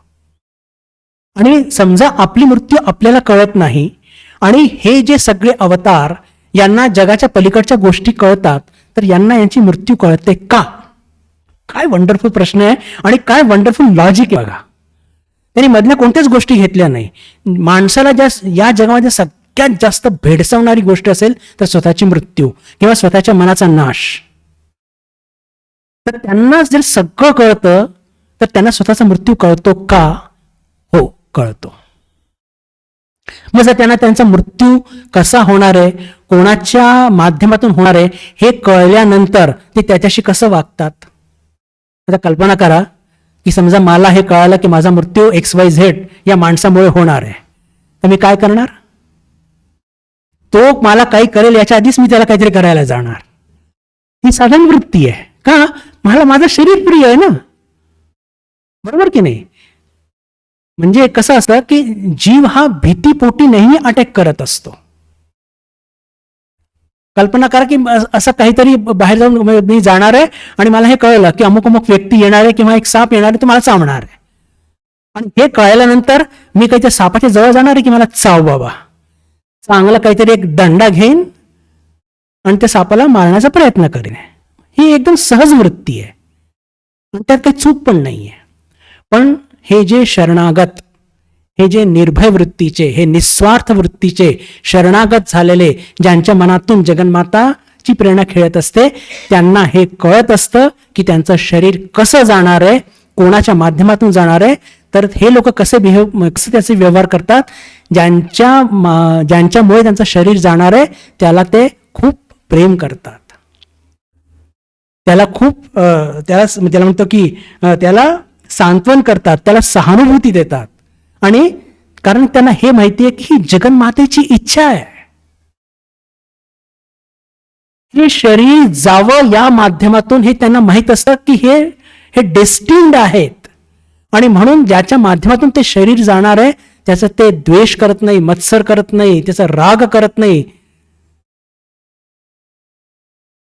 आणि समजा आपली मृत्यू आपल्याला कळत नाही आणि हे जे सगळे अवतार यांना जगाच्या पलीकडच्या गोष्टी कळतात, तर यांना यांची मृत्यू कळते का? काय वंडरफुल प्रश्न आहे आणि काय वंडरफुल लॉजिक आहे बघा. त्यांनी मधल्या कोणत्याच गोष्टी घेतल्या नाही. माणसाला या जगामध्ये सगळ्यात जास्त भेडसावणारी गोष्ट असेल तर स्वतःची मृत्यू किंवा स्वतःच्या मनाचा नाश. तर त्यांना जर सगळं कळतं तर त्यांना स्वतःचा मृत्यू कळतो का? हो, कळतो. मग जर त्यांना त्यांचा मृत्यू कसा होणार आहे, कोणाच्या माध्यमातून होणार आहे हे कळल्यानंतर ते त्याच्याशी कसं वागतात. आता कल्पना करा की समजा मला हे कळालं की माझा मृत्यू XYZ या माणसामुळे होणार आहे, तर मी काय करणार? तो मला काही करेल याच्या आधीच मी त्याला काहीतरी करायला जाणार. ही साधारण वृत्ती आहे. का? मला माझं शरीर प्रिय आहे ना, बरोबर की नाही? म्हणजे कसं असतं की जीव हा भीतीपोटी नेहमी अटॅक करत असतो. कल्पना करा की असं काहीतरी बाहेर जाऊन मी जाणार आहे आणि मला हे कळलं की अमुक अमुक व्यक्ती येणार आहे किंवा एक साप येणार आहे, तो मला चावणार आहे. आणि हे कळल्यानंतर मी काही त्या सापाच्या जवळ जाणार आहे की मला चाव बाबा, चांगला काहीतरी एक दंडा घेईन आणि त्या सापाला मारण्याचा प्रयत्न करेन. ही एकदम सहज वृत्ती आहे, त्यात काही चूक पण नाहीये. पण हे जे शरणागत, हे जे निर्भय वृत्तीचे, हे निस्वार्थ वृत्तीचे शरणागत झालेले, ज्यांच्या मनातून जगन्माताची प्रेरणा खेळत असते, त्यांना हे कळत असतं की त्यांचं शरीर कसं जाणार आहे, कोणाच्या माध्यमातून जाणार आहे. तर हे लोक कसे त्याचे व्यवहार करतात. ज्यांच्यामुळे त्यांचं शरीर जाणार आहे त्याला ते खूप प्रेम करतात, त्याला म्हणतो की त्याला सांत्वन करतात, त्याला सहानुभूती देतात. आणि कारण त्यांना हे माहिती आहे की ही जगन्मातेची इच्छा आहे. हे शरीर जावं या माध्यमातून हे त्यांना माहीत असतं की हे डेस्टिन्ड आहेत, आणि म्हणून ज्याच्या माध्यमातून ते शरीर जाणार आहे त्याचा ते द्वेष करत नाही, मत्सर करत नाही, त्याचा राग करत नाही.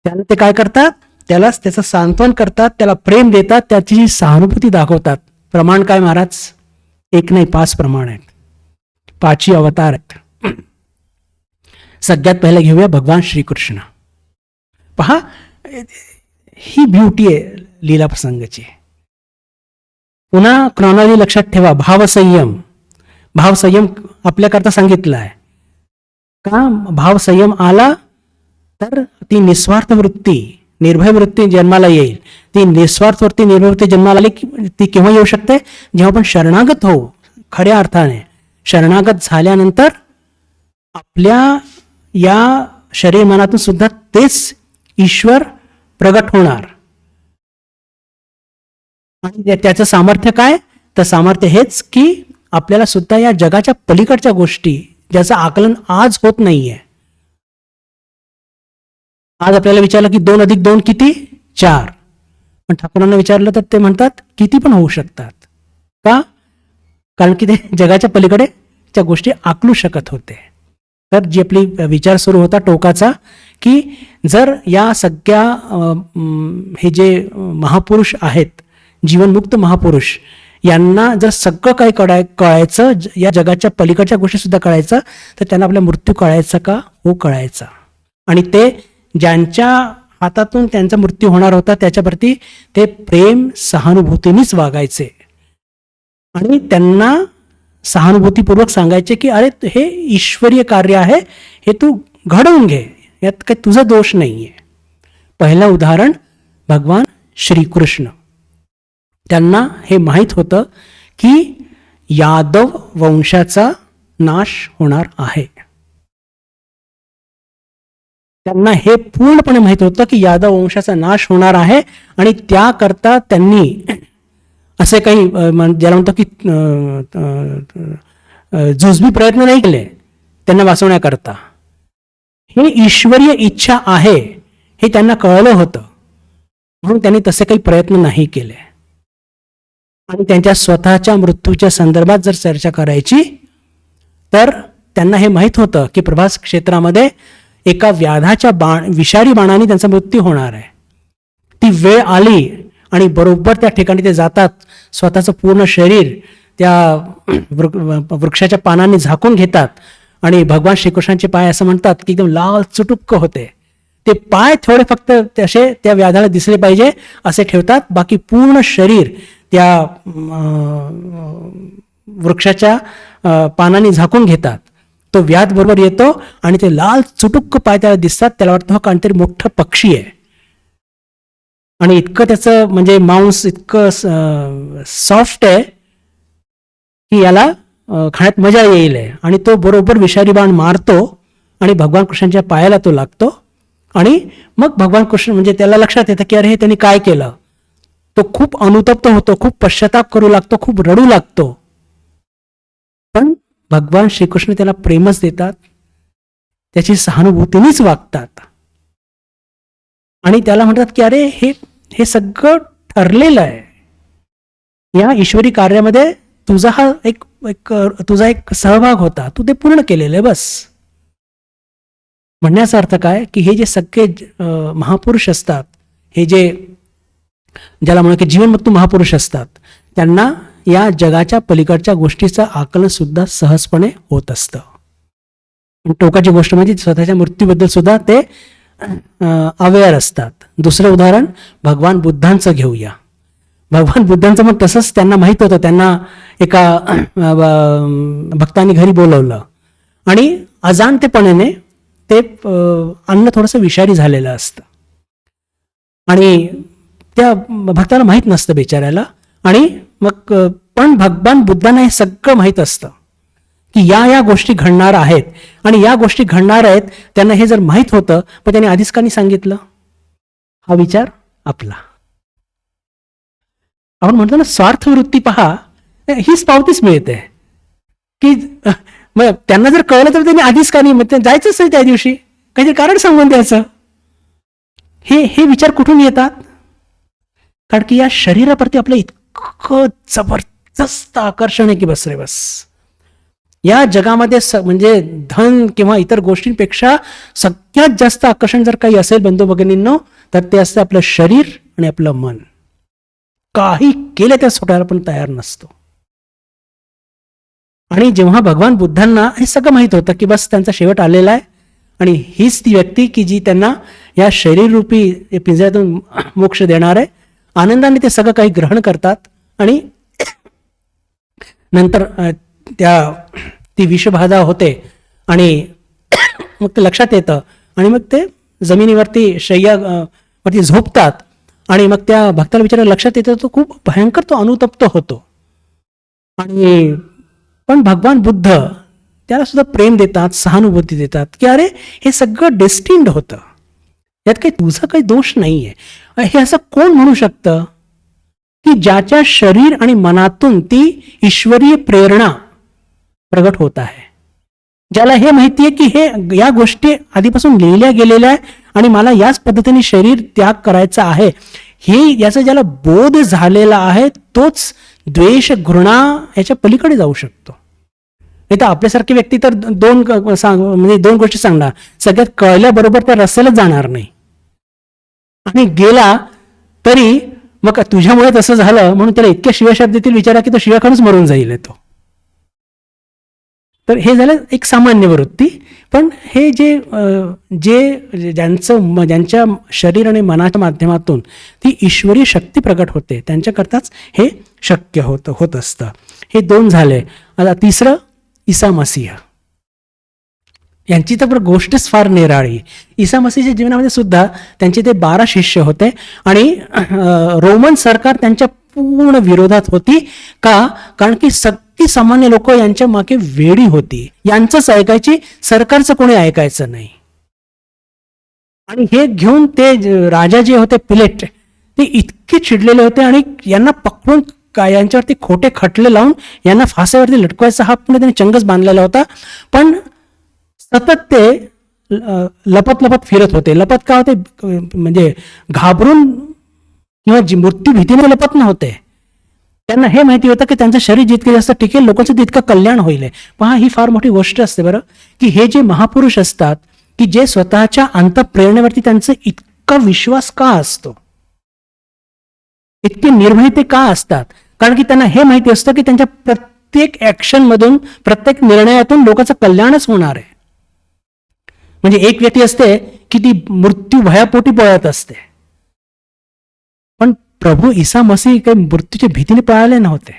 त्याला ते काय करतात, त्याचं सांत्वन करतात, त्याला प्रेम देतात, त्याची सहानुभूती दाखवतात. प्रमाण काय महाराज? 1 नाही 5 प्रमाण आहेत, 5 अवतार आहेत. सगळ्यात पहिले घेऊया भगवान श्रीकृष्ण. पहा, ही ब्युटी आहे लीला प्रसंगाची. पुन्हा क्रॉनॉलॉजी लक्षात ठेवा. भावसंयम आपल्याकरता सांगितलं आहे का? भावसंयम आला तर ती निस्वार्थ वृत्ती, निर्भय वृत्ती जन्माला येईल. ती निस्वार्थ वृत्ती, निर्भय वृत्ती जन्माला आली की ती केव्हा येऊ शकते? जेव्हा आपण शरणागत होऊ. खऱ्या अर्थाने शरणागत झाल्यानंतर आपल्या या शरीर मनातून सुद्धा तेच ईश्वर प्रगट होणार. आणि त्याचं सामर्थ्य काय? तर सामर्थ्य हेच की आपल्याला सुद्धा या जगाच्या पलीकडच्या गोष्टी ज्याचं आकलन आज होत नाहीये. आज आपल्याला विचारलं की 2 + 2 किती? 4. पण ठाकूरांना विचारलं तर ते म्हणतात किती पण होऊ शकतात. का? कारण की ते जगाच्या पलीकडे त्या गोष्टी आकलू शकत होते. तर जी आपली विचार सुरू होता टोकाचा, की जर या सगळ्या हे जे महापुरुष आहेत, जीवनमुक्त महापुरुष, यांना जर सगळं काही कळायचं, या जगाच्या पलीकडच्या गोष्टी सुद्धा कळायचं, तर त्यांना आपला मृत्यू कळायचा का? हो, कळायचा. आणि ते ज्यांच्या हातातून त्यांचा मृत्यू होणार होता त्याच्याप्रती ते प्रेम सहानुभूतीनेच वागायचे आणि त्यांना सहानुभूतीपूर्वक सांगायचे की अरे हे ईश्वरीय कार्य आहे, हे तू घडवून घे, यात काही तुझा दोष नाहीये. पहिलं उदाहरण भगवान श्रीकृष्ण. त्यांना हे माहीत होतं की यादव वंशाचा नाश होणार आहे. त्यांना हे पूर्णपणे माहीत होतं की यादव वंशाचा नाश होणार आहे, आणि त्याकरता त्यांनी असे काही ज्याला म्हणतो की जुजबी प्रयत्न नाही केले त्यांना वाचवण्याकरता. हे ईश्वरीय इच्छा आहे हे त्यांना कळलं होतं, म्हणून त्यांनी तसे काही प्रयत्न नाही केले. आणि त्यांच्या स्वतःच्या मृत्यूच्या संदर्भात जर चर्चा करायची तर त्यांना हे माहीत होतं की प्रभास क्षेत्रामध्ये एका व्याधाच्या विषारी बाणाने त्यांचा मृत्यू होणार आहे. ती वेळ आली आणि बरोबर त्या ठिकाणी ते जातात. स्वतःचं पूर्ण शरीर त्या वृक्षाच्या पानांनी झाकून घेतात आणि भगवान श्रीकृष्णांचे पाय असं म्हणतात की एकदम लाल चुटुक्क होते. ते पाय थोडे फक्त तसे त्या व्याधाला दिसले पाहिजे असे ठेवतात, बाकी पूर्ण शरीर त्या वृक्षाच्या पानांनी झाकून घेतात. तो व्याध बरोबर येतो आणि ते लाल चुटुक्क पाय त्याला दिसतात. त्याला वाटतं हा काहीतरी मोठं पक्षी आहे आणि इतकं त्याचं म्हणजे मांस इतकं सॉफ्ट आहे की याला खाण्यात मजा येईल आहे. आणि तो बरोबर विषारी बाण मारतो आणि भगवान कृष्णांच्या पायाला तो लागतो. आणि मग भगवान कृष्ण म्हणजे त्याला लक्षात येतं की अरे हे त्यांनी काय केलं. तो खूप अनुतप्त होतो, खूप पश्चाताप करू लागतो, खूप रडू लागतो. पण भगवान श्रीकृष्ण त्याला प्रेमच देतात, त्याची सहानुभूतीनेच वागतात आणि त्याला म्हणतात की अरे हे सगळं ठरलेलं आहे. या ईश्वरी कार्यामध्ये तुझा हा तुझा एक सहभाग होता, तू ते पूर्ण केलेलं आहे बस. म्हणण्याचा अर्थ काय की हे जे सगळे महापुरुष असतात, हे जे ज्याला म्हणून की जीवनमुक्त महापुरुष असतात, त्यांना या जगाच्या पलीकडच्या गोष्टीचं आकलन सुद्धा सहजपणे होत असतं. टोकाची गोष्ट म्हणजे स्वतःच्या मृत्यूबद्दल सुद्धा ते अवेअर असतात. दुसरं उदाहरण भगवान बुद्धांचं घेऊया. भगवान बुद्धांचं मग तसंच त्यांना माहीत होतं. त्यांना एका भक्तांनी घरी बोलवलं आणि अजाणतेपणाने ते अन्न थोडंसं विषारी झालेलं असतं आणि त्या भक्ताला माहीत नसतं बिचाऱ्याला. आणि मग पण भगवान बुद्धांना हे सगळं माहीत असतं की या गोष्टी घडणार आहेत आणि या गोष्टी घडणार आहेत. त्यांना हे जर माहीत होतं पण त्यांनी आधीच का नाही सांगितलं. हा विचार आपला. आपण म्हणतो ना स्वार्थवृत्ती. पहा, हीच पावतीच मिळते की मग त्यांना जर कळलं तर त्यांनी आधीच का नाही, मग जायचंच नाही त्या दिवशी, काहीतरी कारण सांगून द्यायचं. हे हे विचार कुठून येतात? कारण की या शरीराप्रती आपलं इतकं जबरदस्त आकर्षण आहे की बस रे बस. या जगामध्ये म्हणजे धन किंवा इतर गोष्टींपेक्षा सगळ्यात जास्त आकर्षण जर काही असेल बंधू भगिनींनो, तर ते असतं आपलं शरीर आणि आपलं मन. काही केलं त्या सोडायला पण तयार नसतो. आणि जेव्हा भगवान बुद्धांना हे सगळं माहीत होतं की बस त्यांचा शेवट आलेला आहे आणि हीच ती व्यक्ती की जी त्यांना या शरीररूपी पिंजऱ्यातून मोक्ष देणार आहे, आनंदाने ते सगळं काही ग्रहण करतात. आणि नंतर ती विषबाधा होते आणि मग ते लक्षात येतं आणि मग ते जमिनीवरती शय्यावरती झोपतात. आणि मग त्या भक्ताला विचारायला लक्षात येतं तो खूप भयंकर तो अनुतप्त होतो. आणि पण भगवान बुद्ध त्याला सुद्धा प्रेम देतात, सहानुभूती देतात की अरे हे सगळं डेस्टिन्ड होतं, यात काही तुझा काही दोष नाही आहे. हे असं कोण म्हणू शकतं की ज्याच्या शरीर आणि मनातून ती ईश्वरीय प्रेरणा प्रगट होत आहे, ज्याला हे माहिती आहे की हे या गोष्टी आधीपासून लिहिल्या गेलेल्या आहे आणि मला याच पद्धतीने शरीर त्याग करायचा आहे, हे याचा ज्याला बोध झालेला आहे, तोच द्वेष घृणा याच्या पलीकडे जाऊ शकतो. नाही तर आपल्यासारखी व्यक्ती तर दोन गोष्टी सांगणार, सगळ्यात कळल्याबरोबर त्या रस्त्यालाच जाणार नाही आणि गेला तरी मग तुझ्यामुळे तसं झालं म्हणून त्याला इतक्या शिव्याशाप देतील विचारा की तो शिव्या खाऊनच मरून जाईल तो. तर हे झालं एक सामान्य वृत्ती. पण हे ज्यांच्या शरीर आणि मनाच्या माध्यमातून ती ईश्वरी शक्ती प्रकट होते त्यांच्याकरताच हे शक्य होत असतं. हे दोन झाले. आता तिसरं ईसा मसीह. यांची तर गोष्टच फार निराळी. ईसा मसीहच्या जीवनामध्ये सुद्धा त्यांचे ते 12 शिष्य होते आणि रोमन सरकार त्यांच्या पूर्ण विरोधात होती. का? कारण की सगळी सामान्य लोक यांच्या मागे वेडी होती, यांचंच ऐकायची, सरकारचं कोणी ऐकायचं नाही. आणि हे घेऊन ते राजा जे होते पिलेट, ते इतके चिडलेले होते आणि यांना पकडून यांच्यावरती खोटे खटले लावून यांना फासावरती लटकवायचा हा पुणे त्यांनी चंगच बांधलेला होता. पण सतत ते लपत फिरत होते. लपत का होते? म्हणजे घाबरून किंवा मृत्यू भीतीने लपत नव्हते. त्यांना हे माहिती होतं की त्यांचं शरीर जितकं जास्त टिकेल लोकांचं तितकं कल्याण होईल. पहा, ही फार मोठी गोष्ट असते बरं, की हे जे महापुरुष असतात की जे स्वतःच्या अंतःप्रेरणेवरती त्यांचा इतका विश्वास का असतो, इतके निर्भय ते का असतात? कारण की त्यांना हे माहिती असतं की त्यांच्या प्रत्येक ऍक्शन मधून, प्रत्येक निर्णयातून लोकांचं कल्याणच होणार आहे. म्हणजे एक व्यक्ती असते की ती मृत्यू भयापोटी पळत असते, पण प्रभू ईसा मसीह काही मृत्यूच्या भीतीने पळाले नव्हते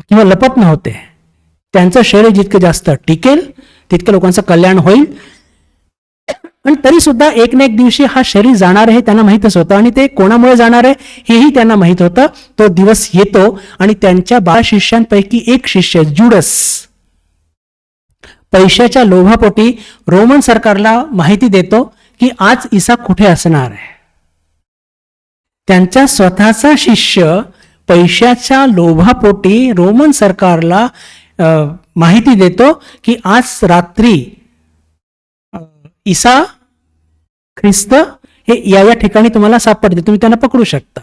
किंवा लपत नव्हते. त्यांचं शरीर जितकं जास्त टिकेल तितकं लोकांचं कल्याण होईल. पण तरी सुद्धा एक ना एक दिवशी हा शरीर जाणार आहे त्यांना माहीतच होतं आणि ते कोणामुळे जाणार आहे हेही त्यांना माहीत होतं. तो दिवस येतो आणि त्यांच्या 12 शिष्यांपैकी एक शिष्य जुडस पैशाच्या लोभापोटी रोमन सरकारला माहिती देतो की आज ईसा कुठे असणार आहे. त्यांचा स्वतःचा शिष्य पैशाच्या लोभापोटी रोमन सरकारला माहिती देतो की आज रात्री ईसा ख्रिस्त हे या ठिकाणी तुम्हाला सापडते, तुम्ही त्यांना पकडू शकता.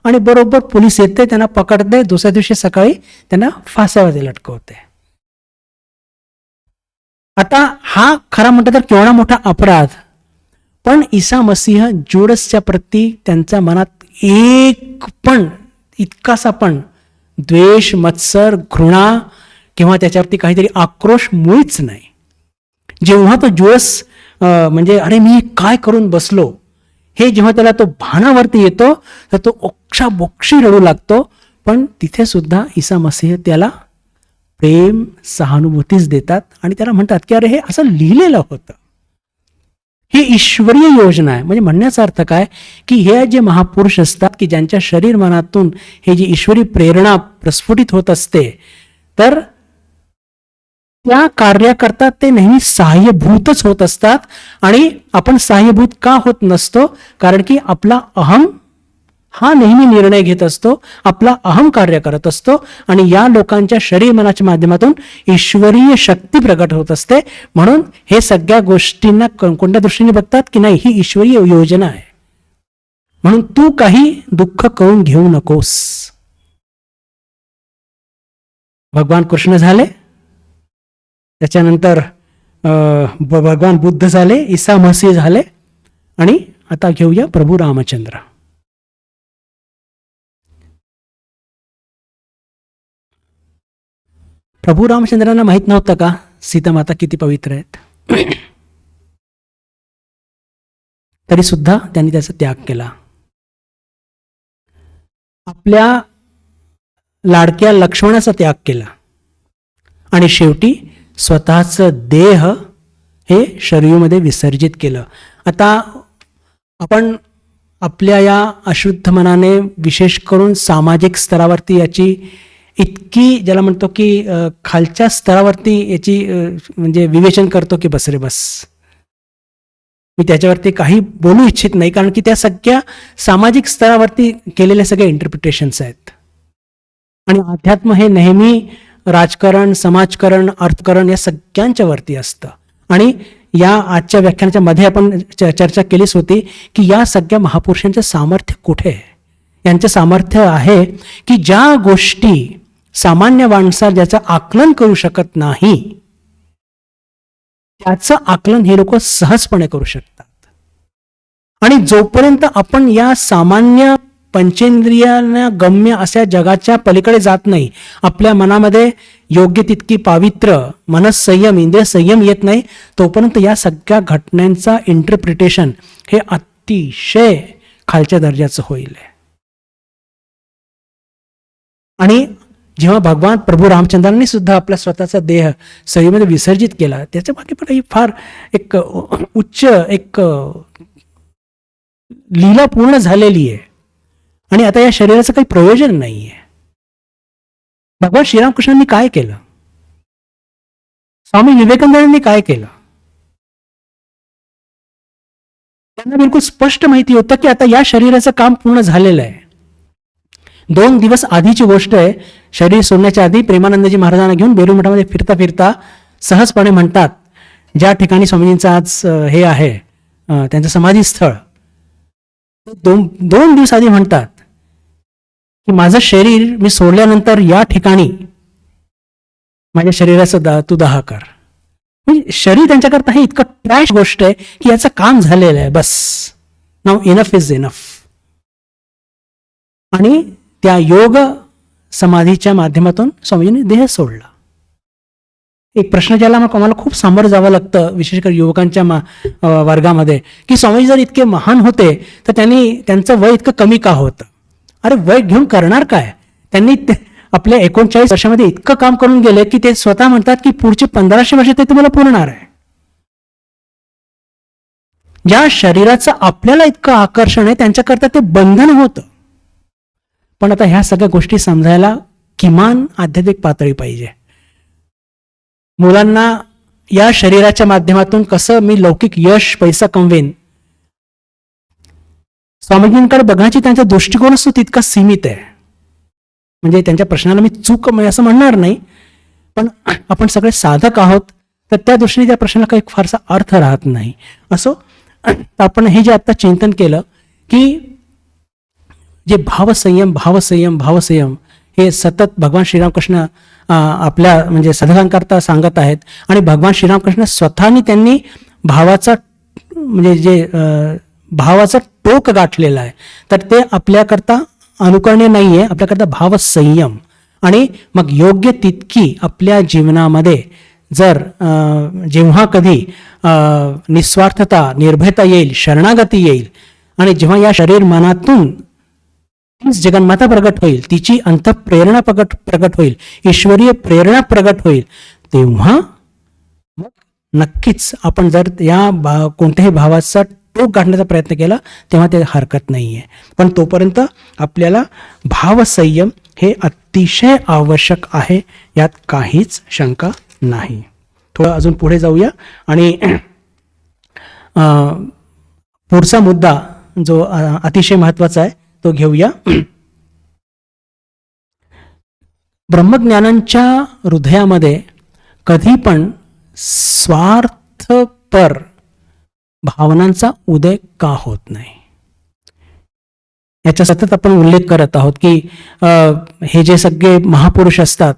आणि बरोबर पोलीस येते, त्यांना पकडते, दुसऱ्या दिवशी सकाळी त्यांना फासावरती लटकवते. आता हा खरा म्हणतात तर केवढा मोठा अपराध. पण ईसा मसीह जुडसच्या प्रती त्यांच्या मनात एक पण इतकासा पण द्वेष, मत्सर, घृणा किंवा त्याच्यावरती काहीतरी आक्रोश मुळीच नाही. जेव्हा तो जुडस म्हणजे अरे मी काय करून बसलो हे जेव्हा त्याला तो भानावरती येतो तर तो ओक्षाबोक्षी रडू लागतो. पण तिथे सुद्धा ईसा मसीह त्याला प्रेम, सहानुभूतीच देतात आणि त्याला म्हणतात की अरे हे असं लिहिलेलं होतं, ही ईश्वरीय योजना आहे. म्हणजे म्हणण्याचा अर्थ काय की हे जे महापुरुष असतात की ज्यांच्या शरीर मनातून हे जी ईश्वरी प्रेरणा प्रस्फुटित होत असते, तर त्या कार्याकरता ते नेहमी सहाय्यभूतच होत असतात. आणि आपण सहाय्यभूत का होत नसतो? कारण की आपला अहम हा नेहमी निर्णय घेत असतो, आपला अहम कार्य करत असतो आणि या लोकांच्या शरीर मनाच्या माध्यमातून ईश्वरीय शक्ती प्रकट होत असते. म्हणून हे सगळ्या गोष्टींना कोणत्या दृष्टीने बघतात की नाही, ही ईश्वरीय योजना आहे, म्हणून तू काही दुःख करून घेऊ नकोस. भगवान कृष्ण झाले, त्याच्यानंतर भगवान बुद्ध झाले, ईसा मसीह झाले, आणि आता घेऊया प्रभू रामचंद्र. प्रभू रामचंद्रांना माहित नव्हतं का सीता माता किती पवित्र आहेत? तरी सुद्धा त्यांनी त्याचा त्याग केला. आपल्या लाडक्या लक्ष्मणाचा त्याग केला आणि शेवटी स्वतःचं देह हे शरीरामध्ये विसर्जित केलं. आता आपण आपल्या या अशुद्ध मनाने विशेष करून सामाजिक स्तरावरती याची इतकी, ज्याला म्हणतो की खालच्या स्तरावरती याची म्हणजे विवेचन करतो की बस रे बस, मी त्याच्यावरती काही बोलू इच्छित नाही, कारण की त्या सगळ्या सामाजिक स्तरावरती केलेल्या सगळ्या इंटरप्रिटेशन्स आहेत. आणि अध्यात्म हे नेहमी राजकारण, समाजकारण, अर्थकारण या सगळ्यांच्या वरती असतं. आणि या आजच्या व्याख्यानाच्या मध्ये आपण चर्चा केलीच होती की या सगळ्या महापुरुषांचं सामर्थ्य कुठे आहे. यांचं सामर्थ्य आहे की ज्या गोष्टी सामान्य माणसा ज्याचं आकलन करू शकत नाही, त्याचं आकलन हे लोक सहजपणे करू शकतात. आणि जोपर्यंत आपण या सामान्य पंचेंद्रियांना गम्य अशा जगाच्या पलीकडे जात नाही, आपल्या मनामध्ये योग्य तितकी पावित्र्य, मनसंयम, इंद्रिय संयम येत नाही, तोपर्यंत या सगळ्या घटनांचा इंटरप्रिटेशन हे अतिशय खालच्या दर्जाचं होईल. आणि जेव्हा भगवान प्रभू रामचंद्रांनी सुद्धा आपला स्वतःचा देह संयमामध्ये विसर्जित केला, त्याच्या मागे पण ही फार एक उच्च एक लीला पूर्ण झालेली आहे. आणि आता या शरीराचं काही प्रयोजन नाहीये. भगवान श्रीरामकृष्णांनी काय केलं? स्वामी विवेकानंदांनी काय केलं? त्यांना बिलकुल स्पष्ट माहिती होतं की आता या शरीराचं काम पूर्ण झालेलं आहे. 2 दिवस आधीची गोष्ट आहे. शरीर सोडण्याच्या आधी प्रेमानंदजी महाराजांना घेऊन बेलूर मठामध्ये फिरता फिरता सहजपणे म्हणतात, ज्या ठिकाणी स्वामीजींचं आज हे आहे त्यांचं समाधीस्थळ, 2 दिवस आधी म्हणतात की माझं शरीर मी सोडल्यानंतर या ठिकाणी माझ्या शरीराचं तू दाह कर. म्हणजे शरीर त्यांच्याकरता हे इतकं ट्रॅश गोष्ट आहे की याचं काम झालेलं आहे, बस नाउ इनफ इज इनफ. आणि त्या योग समाधीच्या माध्यमातून स्वामीजींनी देह सोडला. एक प्रश्न ज्याला आम्हाला खूप सामोरं जावं लागतं, विशेषकर युवकांच्या वर्गामध्ये, की स्वामीजी जर इतके महान होते तर त्यांचं वय इतकं कमी का होतं? अरे वय घेऊन करणार काय? त्यांनी आपल्या 39 वर्षामध्ये इतकं काम करून गेले की ते स्वतः म्हणतात की पुढची 1500 वर्ष ते तुम्हाला पुरणार आहे. ज्या शरीराचं आपल्याला इतकं आकर्षण आहे त्यांच्याकरता ते बंधन होतं. पण आता ह्या सगळ्या गोष्टी समजायला किमान आध्यात्मिक पातळी पाहिजे. मुलांना या शरीराच्या माध्यमातून कसं मी लौकिक यश, पैसा कमवेन, स्वामीजींकडे बघण्याची त्यांचा दृष्टिकोनच तो तितका सीमित आहे. म्हणजे त्यांच्या प्रश्नाला मी चूक असं म्हणणार नाही, पण आपण सगळे साधक आहोत तर त्या दृष्टीने त्या प्रश्नाला काही फारसा अर्थ राहत नाही. असो, आपण हे जे आता चिंतन केलं की जे भावसंयम भावसंयम भावसंयम हे सतत भगवान श्रीरामकृष्ण आपल्या म्हणजे साधकांकरता सांगत आहेत. आणि भगवान श्रीरामकृष्ण स्वतःनी त्यांनी भावाचा म्हणजे जे भावाचा टोक गाठलेला आहे, तर ते आपल्याकरता अनुकरणीय नाही आहे, आपल्याकरता भावसंयम. आणि मग योग्य तितकी आपल्या जीवनामध्ये जर जेव्हा कधी निस्वार्थता, निर्भयता येईल, शरणागती येईल, आणि जेव्हा या शरीर मनातून तीच जगन्माता प्रगट होईल, तिची अंतःप्रेरणा प्रगट होईल, ईश्वरीय प्रेरणा प्रगट होईल, तेव्हा मग नक्कीच आपण जर या कोणत्याही भावाचा टोक गाठण्याचा प्रयत्न केला तेव्हा ते हरकत नाहीये. पण तोपर्यंत आपल्याला भावसंयम हे अतिशय आवश्यक आहे, यात काहीच शंका नाही. थोडं अजून पुढे जाऊया. आणि पुढचा मुद्दा जो अतिशय महत्त्वाचा आहे तो घेऊया. ब्रह्मज्ञानांच्या हृदयामध्ये कधी पण स्वार्थपर भावनांचा उदय का होत नाही, याचा सतत आपण उल्लेख करत आहोत की हे जे सगळे महापुरुष असतात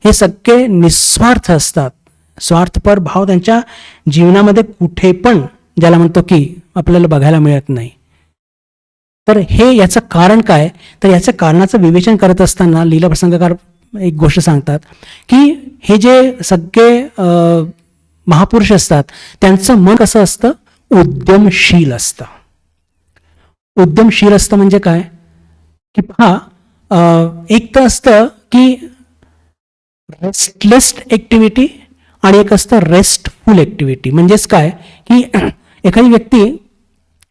हे सगळे निस्वार्थ असतात. स्वार्थपर भाव त्यांच्या जीवनामध्ये कुठे पण, ज्याला म्हणतो की आपल्याला बघायला मिळत नाही. तर हे याचं कारण काय, तर याचं कारणाचं विवेचन करत असताना लीला प्रसंगकार एक गोष्ट सांगतात की हे जे सगळे महापुरुष असतात त्यांचं मन कसं असतं, उद्यमशील असतं. उद्यमशील असतं म्हणजे काय की पहा, एक तर असतं की रेस्टलेस ॲक्टिव्हिटी आणि एक असतं रेस्टफुल ॲक्टिव्हिटी. म्हणजेच काय की एखादी व्यक्ती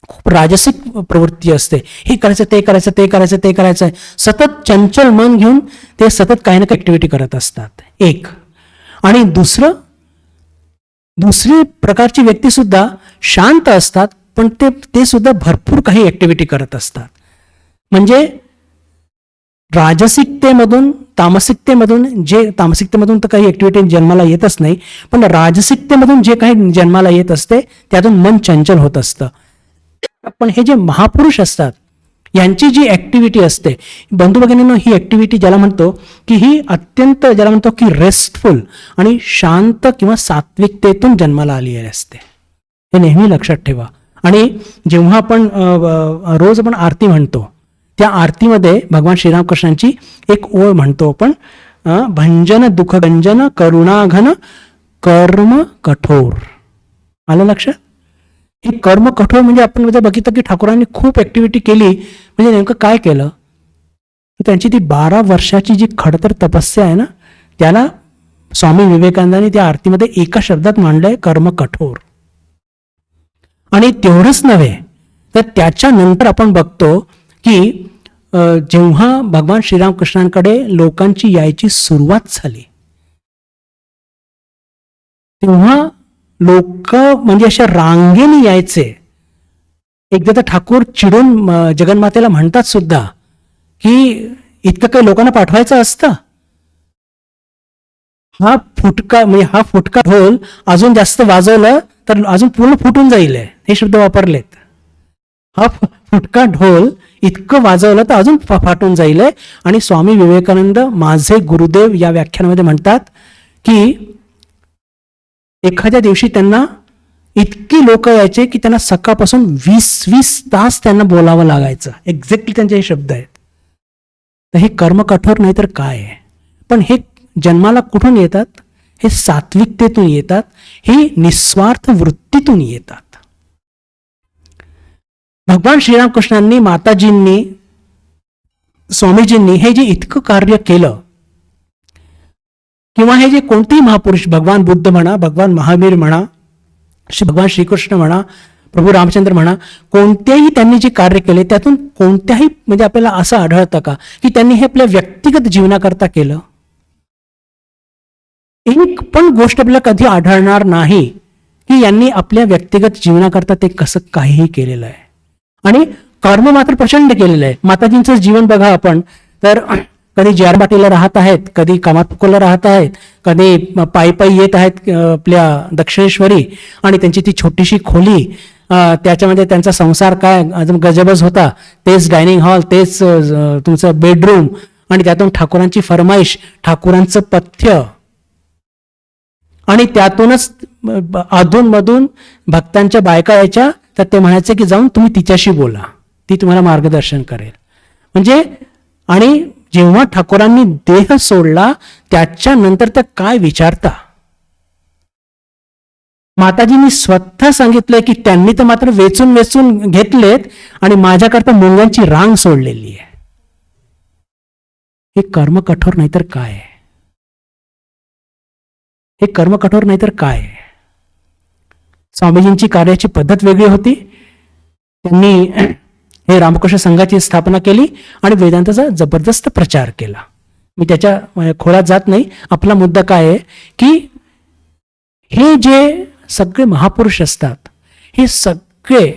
खूप राजसिक प्रवृत्ती असते, हे करायचं ते करायचं ते करायचं ते करायचं आहे, सतत चंचल मन घेऊन ते सतत काही ना काही ॲक्टिव्हिटी करत असतात एक. आणि दुसरी प्रकारची व्यक्ती सुद्धा शांत असतात पण ते सुद्धा भरपूर काही ॲक्टिव्हिटी करत असतात. म्हणजे राजसिकतेमधून तामसिकतेमधून तर काही ॲक्टिव्हिटी जन्माला येतच नाही, पण राजसिकतेमधून जे काही जन्माला येत असते त्यातून मन चंचल होत असतं. पण हे जे महापुरुष असतात यांची जी ॲक्टिव्हिटी असते बंधू भगिनींनो, ही ॲक्टिव्हिटी ज्याला म्हणतो की ही अत्यंत, ज्याला म्हणतो की रेस्टफुल आणि शांत किंवा सात्विकतेतून जन्माला आलेली असते. हे नेहमी लक्षात ठेवा. आणि जेव्हा आपण रोज आपण आरती म्हणतो त्या आरतीमध्ये भगवान श्रीरामकृष्णांची एक ओळ म्हणतो आपण, भंजन दुःखगंजन करुणाघन कर्म कठोर. आलं लक्षात? हे कर्म कठोर म्हणजे आपण जर बघितलं की ठाकूरांनी खूप ॲक्टिव्हिटी केली. म्हणजे नेमकं काय केलं, त्यांची ती 12 वर्षाची जी खडतर तपस्या आहे ना, त्याला स्वामी विवेकानंदांनी त्या आरतीमध्ये एका शब्दात मांडलंय, कर्म कठोर. आणि तेवढंच नव्हे तर त्याच्यानंतर आपण बघतो की जेव्हा भगवान श्रीरामकृष्णांकडे लोकांची यायची सुरुवात झाली तेव्हा लोक म्हणजे अशा रांगेने यायचे. एकदा तर ठाकूर चिडून जगन्मातेला म्हणतात सुद्धा की इतकं काही लोकांना पाठवायचं असतं, हा फुटका ढोल अजून जास्त वाजवलं तर अजून पूर्ण फुटून जाईल, हे शब्द वापरलेत. हा फुटका ढोल इतकं वाजवलं तर अजून फाटून जाईल. आणि स्वामी विवेकानंद माझे गुरुदेव या व्याख्यानामध्ये म्हणतात की एखाद्या दिवशी त्यांना इतकी लोक यायचे की त्यांना सकाळपासून 20 तास त्यांना बोलावं लागायचं. एक्झॅक्टली त्यांचे हे शब्द आहेत. तर हे कर्म कठोर नाही तर काय आहे. पण हे जन्माला कुठून येतात, हे सात्विकतेतून येतात, हे निस्वार्थ वृत्तीतून येतात. भगवान श्रीरामकृष्णांनी, माताजींनी, स्वामीजींनी हे जे इतकं कार्य केलं, किंवा हे जे कोणतेही महापुरुष, भगवान बुद्ध म्हणा, भगवान महावीर म्हणा, भगवान श्रीकृष्ण म्हणा, प्रभू रामचंद्र म्हणा, कोणतेही त्यांनी जे कार्य केले त्यातून कोणत्याही म्हणजे आपल्याला असं आढळतं का की त्यांनी हे आपल्या व्यक्तिगत जीवनाकरता केलं. एक पण गोष्ट आपल्याला कधी आढळणार नाही की यांनी आपल्या व्यक्तिगत जीवनाकरता ते कसं काहीही केलेलं आहे. आणि कर्म मात्र प्रचंड केलेलं आहे. माताजींचं जीवन बघा आपण तर कधी जारबाटीला राहत आहेत, कधी कामातपुकोला राहत आहेत, कधी पायी पायी येत आहेत आपल्या दक्षिणेश्वरी, आणि त्यांची ती छोटीशी खोली, त्याच्यामध्ये त्यांचा संसार काय अजून गजबज होता. तेच डायनिंग हॉल, तेच तुमचं बेडरूम, आणि त्यातून ठाकूरांची फरमाईश, ठाकूरांचं पथ्य, आणि त्यातूनच अधूनमधून भक्तांच्या बायका यायच्या तर ते म्हणायचे की जाऊन तुम्ही तिच्याशी बोला, ती तुम्हाला मार्गदर्शन करेल. म्हणजे आणि जेव्हा ठाकूरांनी देह सोडला त्याच्यानंतर त्या काय विचारता. माताजींनी स्वतः सांगितलंय की त्यांनी तर मात्र वेचून वेचून घेतलेत आणि माझ्याकरता मुंग्यांची रांग सोडलेली आहे. हे कर्म कठोर नाही तर काय आहे. हे कर्म कठोर नाही तर काय आहे. स्वामीजींची कार्याची पद्धत वेगळी होती. त्यांनी हे रामकृष्ण संघाची स्थापना केली आणि वेदांताचा जबरदस्त प्रचार केला. मी त्याच्या खोलात जात नाही. आपला मुद्दा काय आहे की हे जे सगळे महापुरुष असतात हे सगळे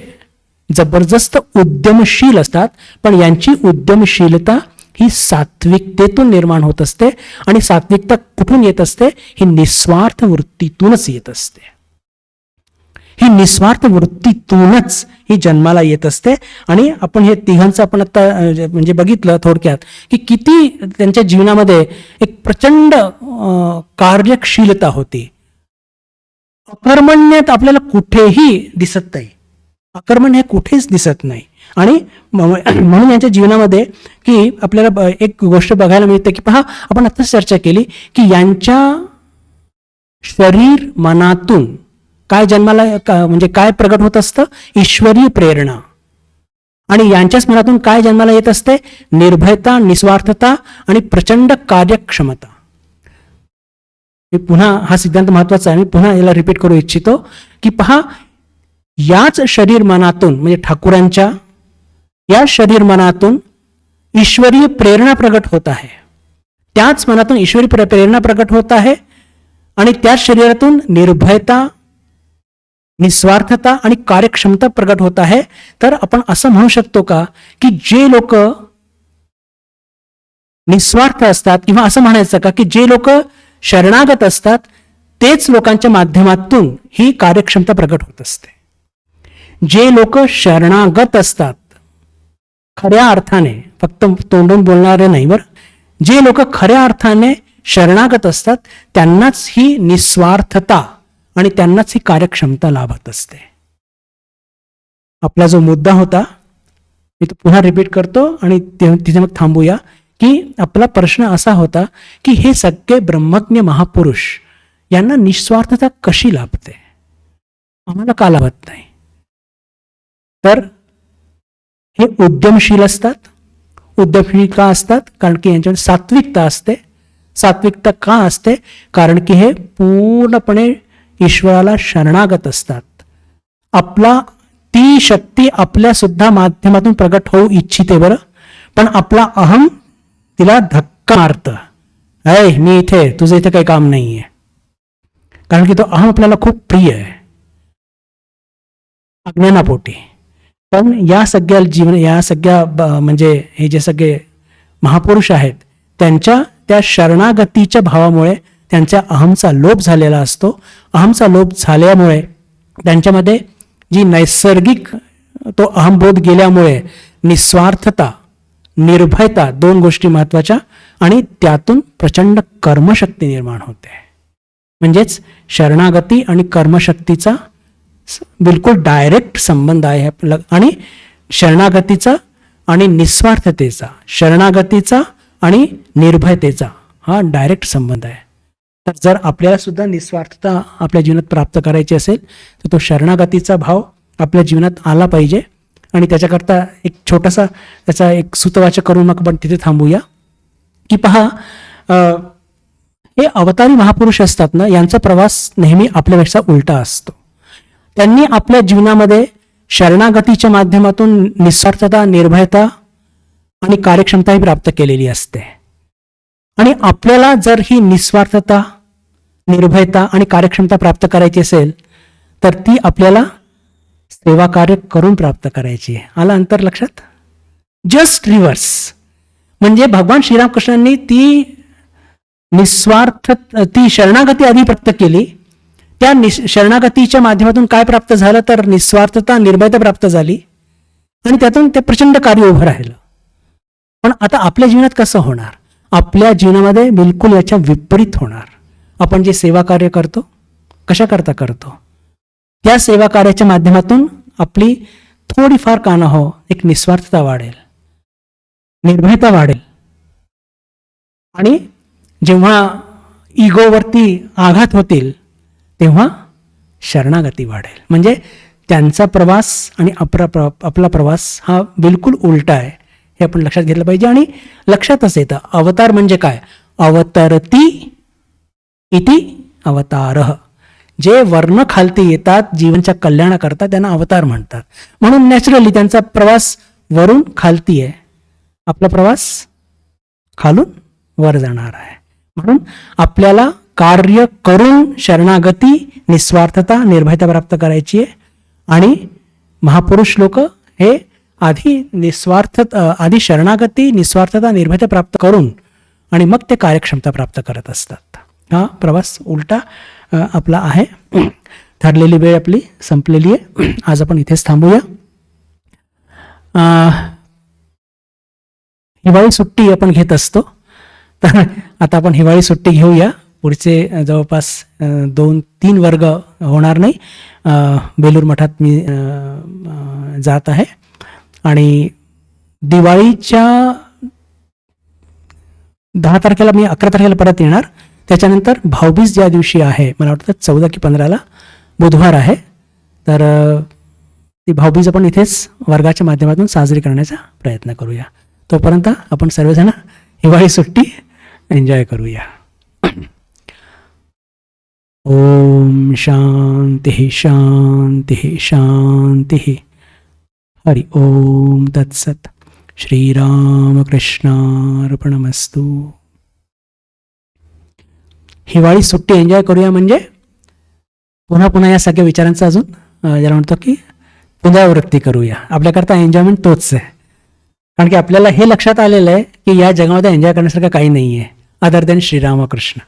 जबरदस्त उद्यमशील असतात, पण यांची उद्यमशीलता ही सात्विकतेतून निर्माण होत असते. आणि सात्विकता कुठून येत असते? ही निस्वार्थ वृत्तीतूनच येत असते. ही निस्वार्थ वृत्तीतूनच ही जन्माला येत असते. आणि आपण हे तिघांचं आपण आता म्हणजे बघितलं थोडक्यात की किती त्यांच्या जीवनामध्ये एक प्रचंड कार्यशीलता होती. अकर्मण्यात आपल्याला कुठेही दिसत नाही. अकर्मण्य हे कुठेच दिसत नाही. आणि म्हणून यांच्या जीवनामध्ये की आपल्याला एक गोष्ट बघायला मिळते की पहा, आपण आत्ताच चर्चा केली की यांच्या शरीर मनातून काय जन्माला म्हणजे काय प्रगट होत असतं? ईश्वरी प्रेरणा. आणि यांच्याच मनातून काय जन्माला येत असते? निर्भयता, निस्वार्थता आणि प्रचंड कार्यक्षमता. मी पुन्हा हा सिद्धांत महत्वाचा आहे, मी पुन्हा याला रिपीट करू इच्छितो की पहा, याच शरीर मनातून म्हणजे ठाकूरांच्या या शरीर मनातून ईश्वरीय प्रेरणा प्रगट होत आहे. त्याच मनातून ईश्वरी प्रेरणा प्रगट होत आहे. आणि त्याच शरीरातून निर्भयता, निस्वार्थता आणि कार्यक्षमता प्रगट होत आहे. तर आपण असं म्हणू शकतो का की जे लोक निस्वार्थ असतात, किंवा असं म्हणायचं का की जे लोक शरणागत असतात तेच लोकांच्या माध्यमातून ही कार्यक्षमता प्रगट होत असते. जे लोक शरणागत असतात खऱ्या अर्थाने, फक्त तोंडून बोलणारे नाही बरं, जे लोक खऱ्या अर्थाने शरणागत असतात त्यांनाच ही निस्वार्थता आणि त्यांनाच ही कार्यक्षमता लाभत असते. आपला जो मुद्दा होता मी तो पुन्हा रिपीट करतो आणि तिथे मग थांबूया. की आपला प्रश्न असा होता की हे सगळे ब्रह्मज्ञ महापुरुष यांना निस्वार्थता कशी लाभते, आम्हाला का लाभत नाही? तर हे उद्यमशील असतात. उद्यमशील का असतात? कारण की यांच्यामध्ये सात्विकता असते. सात्विकता का असते? कारण की हे पूर्णपणे ईश्वराला शरणागत असतात. आपला ती शक्ती आपल्या सुद्धा माध्यमातून प्रगट होऊ इच्छिते बरं, पण आपला अहम तिला धक्का मारतं. अय मी इथे, तुझं इथे काही काम नाहीये. कारण की तो अहम आपल्याला खूप प्रिय आहे अज्ञानापोटी. पण या सगळ्या म्हणजे हे जे सगळे महापुरुष आहेत त्यांच्या त्या शरणागतीच्या भावामुळे त्यांच्या अहमचा लोप झालेला असतो. अहमचा लोप झाल्यामुळे त्यांच्यामध्ये जी नैसर्गिक तो अहमबोध गेल्यामुळे निस्वार्थता, निर्भयता, दोन गोष्टी महत्वाच्या, आणि त्यातून प्रचंड कर्मशक्ती निर्माण होते. म्हणजेच शरणागती आणि कर्मशक्तीचा बिलकुल डायरेक्ट संबंध आहे. आणि शरणागतीचा आणि निस्वार्थतेचा, शरणागतीचा आणि निर्भयतेचा हा डायरेक्ट संबंध आहे. तर जर आपल्याला सुद्धा निस्वार्थता आपल्या जीवनात प्राप्त करायची असेल तर तो शरणागतीचा भाव आपल्या जीवनात आला पाहिजे. आणि त्याच्याकरता एक छोटासा त्याचा एक सूतवाचक करून मग आपण तिथे थांबूया की पहा, हे अवतारी महापुरुष असतात ना, यांचा प्रवास नेहमी आपल्यापेक्षा उलटा असतो. त्यांनी आपल्या जीवनामध्ये शरणागतीच्या माध्यमातून निस्वार्थता, निर्भयता आणि कार्यक्षमताही प्राप्त केलेली असते. आणि आपल्याला जर ही निस्वार्थता, निर्भयता आणि कार्यक्षमता प्राप्त करायची असेल तर ती आपल्याला सेवा कार्य करून प्राप्त करायची आहे. आला अंतर लक्षात? Just reverse. म्हणजे भगवान श्रीरामकृष्णांनी ती निस्वार्थ, ती शरणागती आधी प्राप्त केली. त्या शरणागतीच्या माध्यमातून काय प्राप्त झालं तर निस्वार्थता, निर्भयता प्राप्त झाली आणि त्यातून ते प्रचंड कार्य उभं राहिलं. पण आता आपल्या जीवनात कसं होणार? आपल्या जीवनामध्ये बिलकुल याच्या विपरीत होणार. आपण जे सेवा कार्य करतो, कशा करता करतो? त्या सेवा कार्याच्या माध्यमातून आपली थोडीफार का न हो एक निस्वार्थता वाढेल, निर्भयता वाढेल. आणि जेव्हा इगोवरती आघात होतील तेव्हा शरणागती वाढेल. म्हणजे त्यांचा प्रवास आणि आपला प्रवास हा बिलकुल उलटा आहे, हे आपण लक्षात घेतलं पाहिजे. आणि लक्षातच येतं अवतार म्हणजे काय? अवतरती इति अवतारः. जे वर्ण खालती येतात जीवनच्या कल्याणाकरता त्यांना अवतार म्हणतात. म्हणून नॅचरली त्यांचा प्रवास वरून खालती आहे, आपला प्रवास खालून वर जाणार आहे. म्हणून आपल्याला कार्य करून शरणागती, निस्वार्थता, निर्भयता प्राप्त करायची आहे. आणि महापुरुष लोक हे आधी शरणागती, निस्वार्थता, निर्भयता प्राप्त करून आणि मग ते कार्यक्षमता प्राप्त करत असतात. हा प्रवास उलटा आपला आहे. ठरलेली वेळ आपली संपलेली आहे. आज आपण इथेच थांबूया. हिवाळी सुट्टी आपण घेत असतो, तर आता आपण हिवाळी सुट्टी घेऊया. पुढचे जवळपास 2-3 वर्ग होणार नाही. बेलूर मठात मी जात आहे आणि दिवाळीच्या 10 तारखेला मी 11 तारखेला परत येणार. त्याच्यानंतर भाऊबीज ज्या दिवशी आहे, मला वाटतं 14 की 15ला बुधवार आहे, तर ती भाऊबीज आपण इथेच वर्गाच्या माध्यमातून साजरी करण्याचा प्रयत्न करूया. तोपर्यंत आपण सर्वजण हिवाळी सुट्टी एन्जॉय करूया. ओम शांती शांती शांती. हरि ओम तत्सत. श्रीरामकृष्णार्पणमस्तु. हिवाळी सुट्टी एन्जॉय करूया म्हणजे पुन्हा पुन्हा या सगळ्या विचारांचं अजून ज्याला म्हणतो की पुनरावृत्ती करूया. आपल्याकरता एन्जॉयमेंट तोच आहे, कारण की आपल्याला हे लक्षात आलेलं आहे की या जगामध्ये एन्जॉय करण्यासारखं काही नाही आहे अदर दॅन श्रीरामकृष्ण.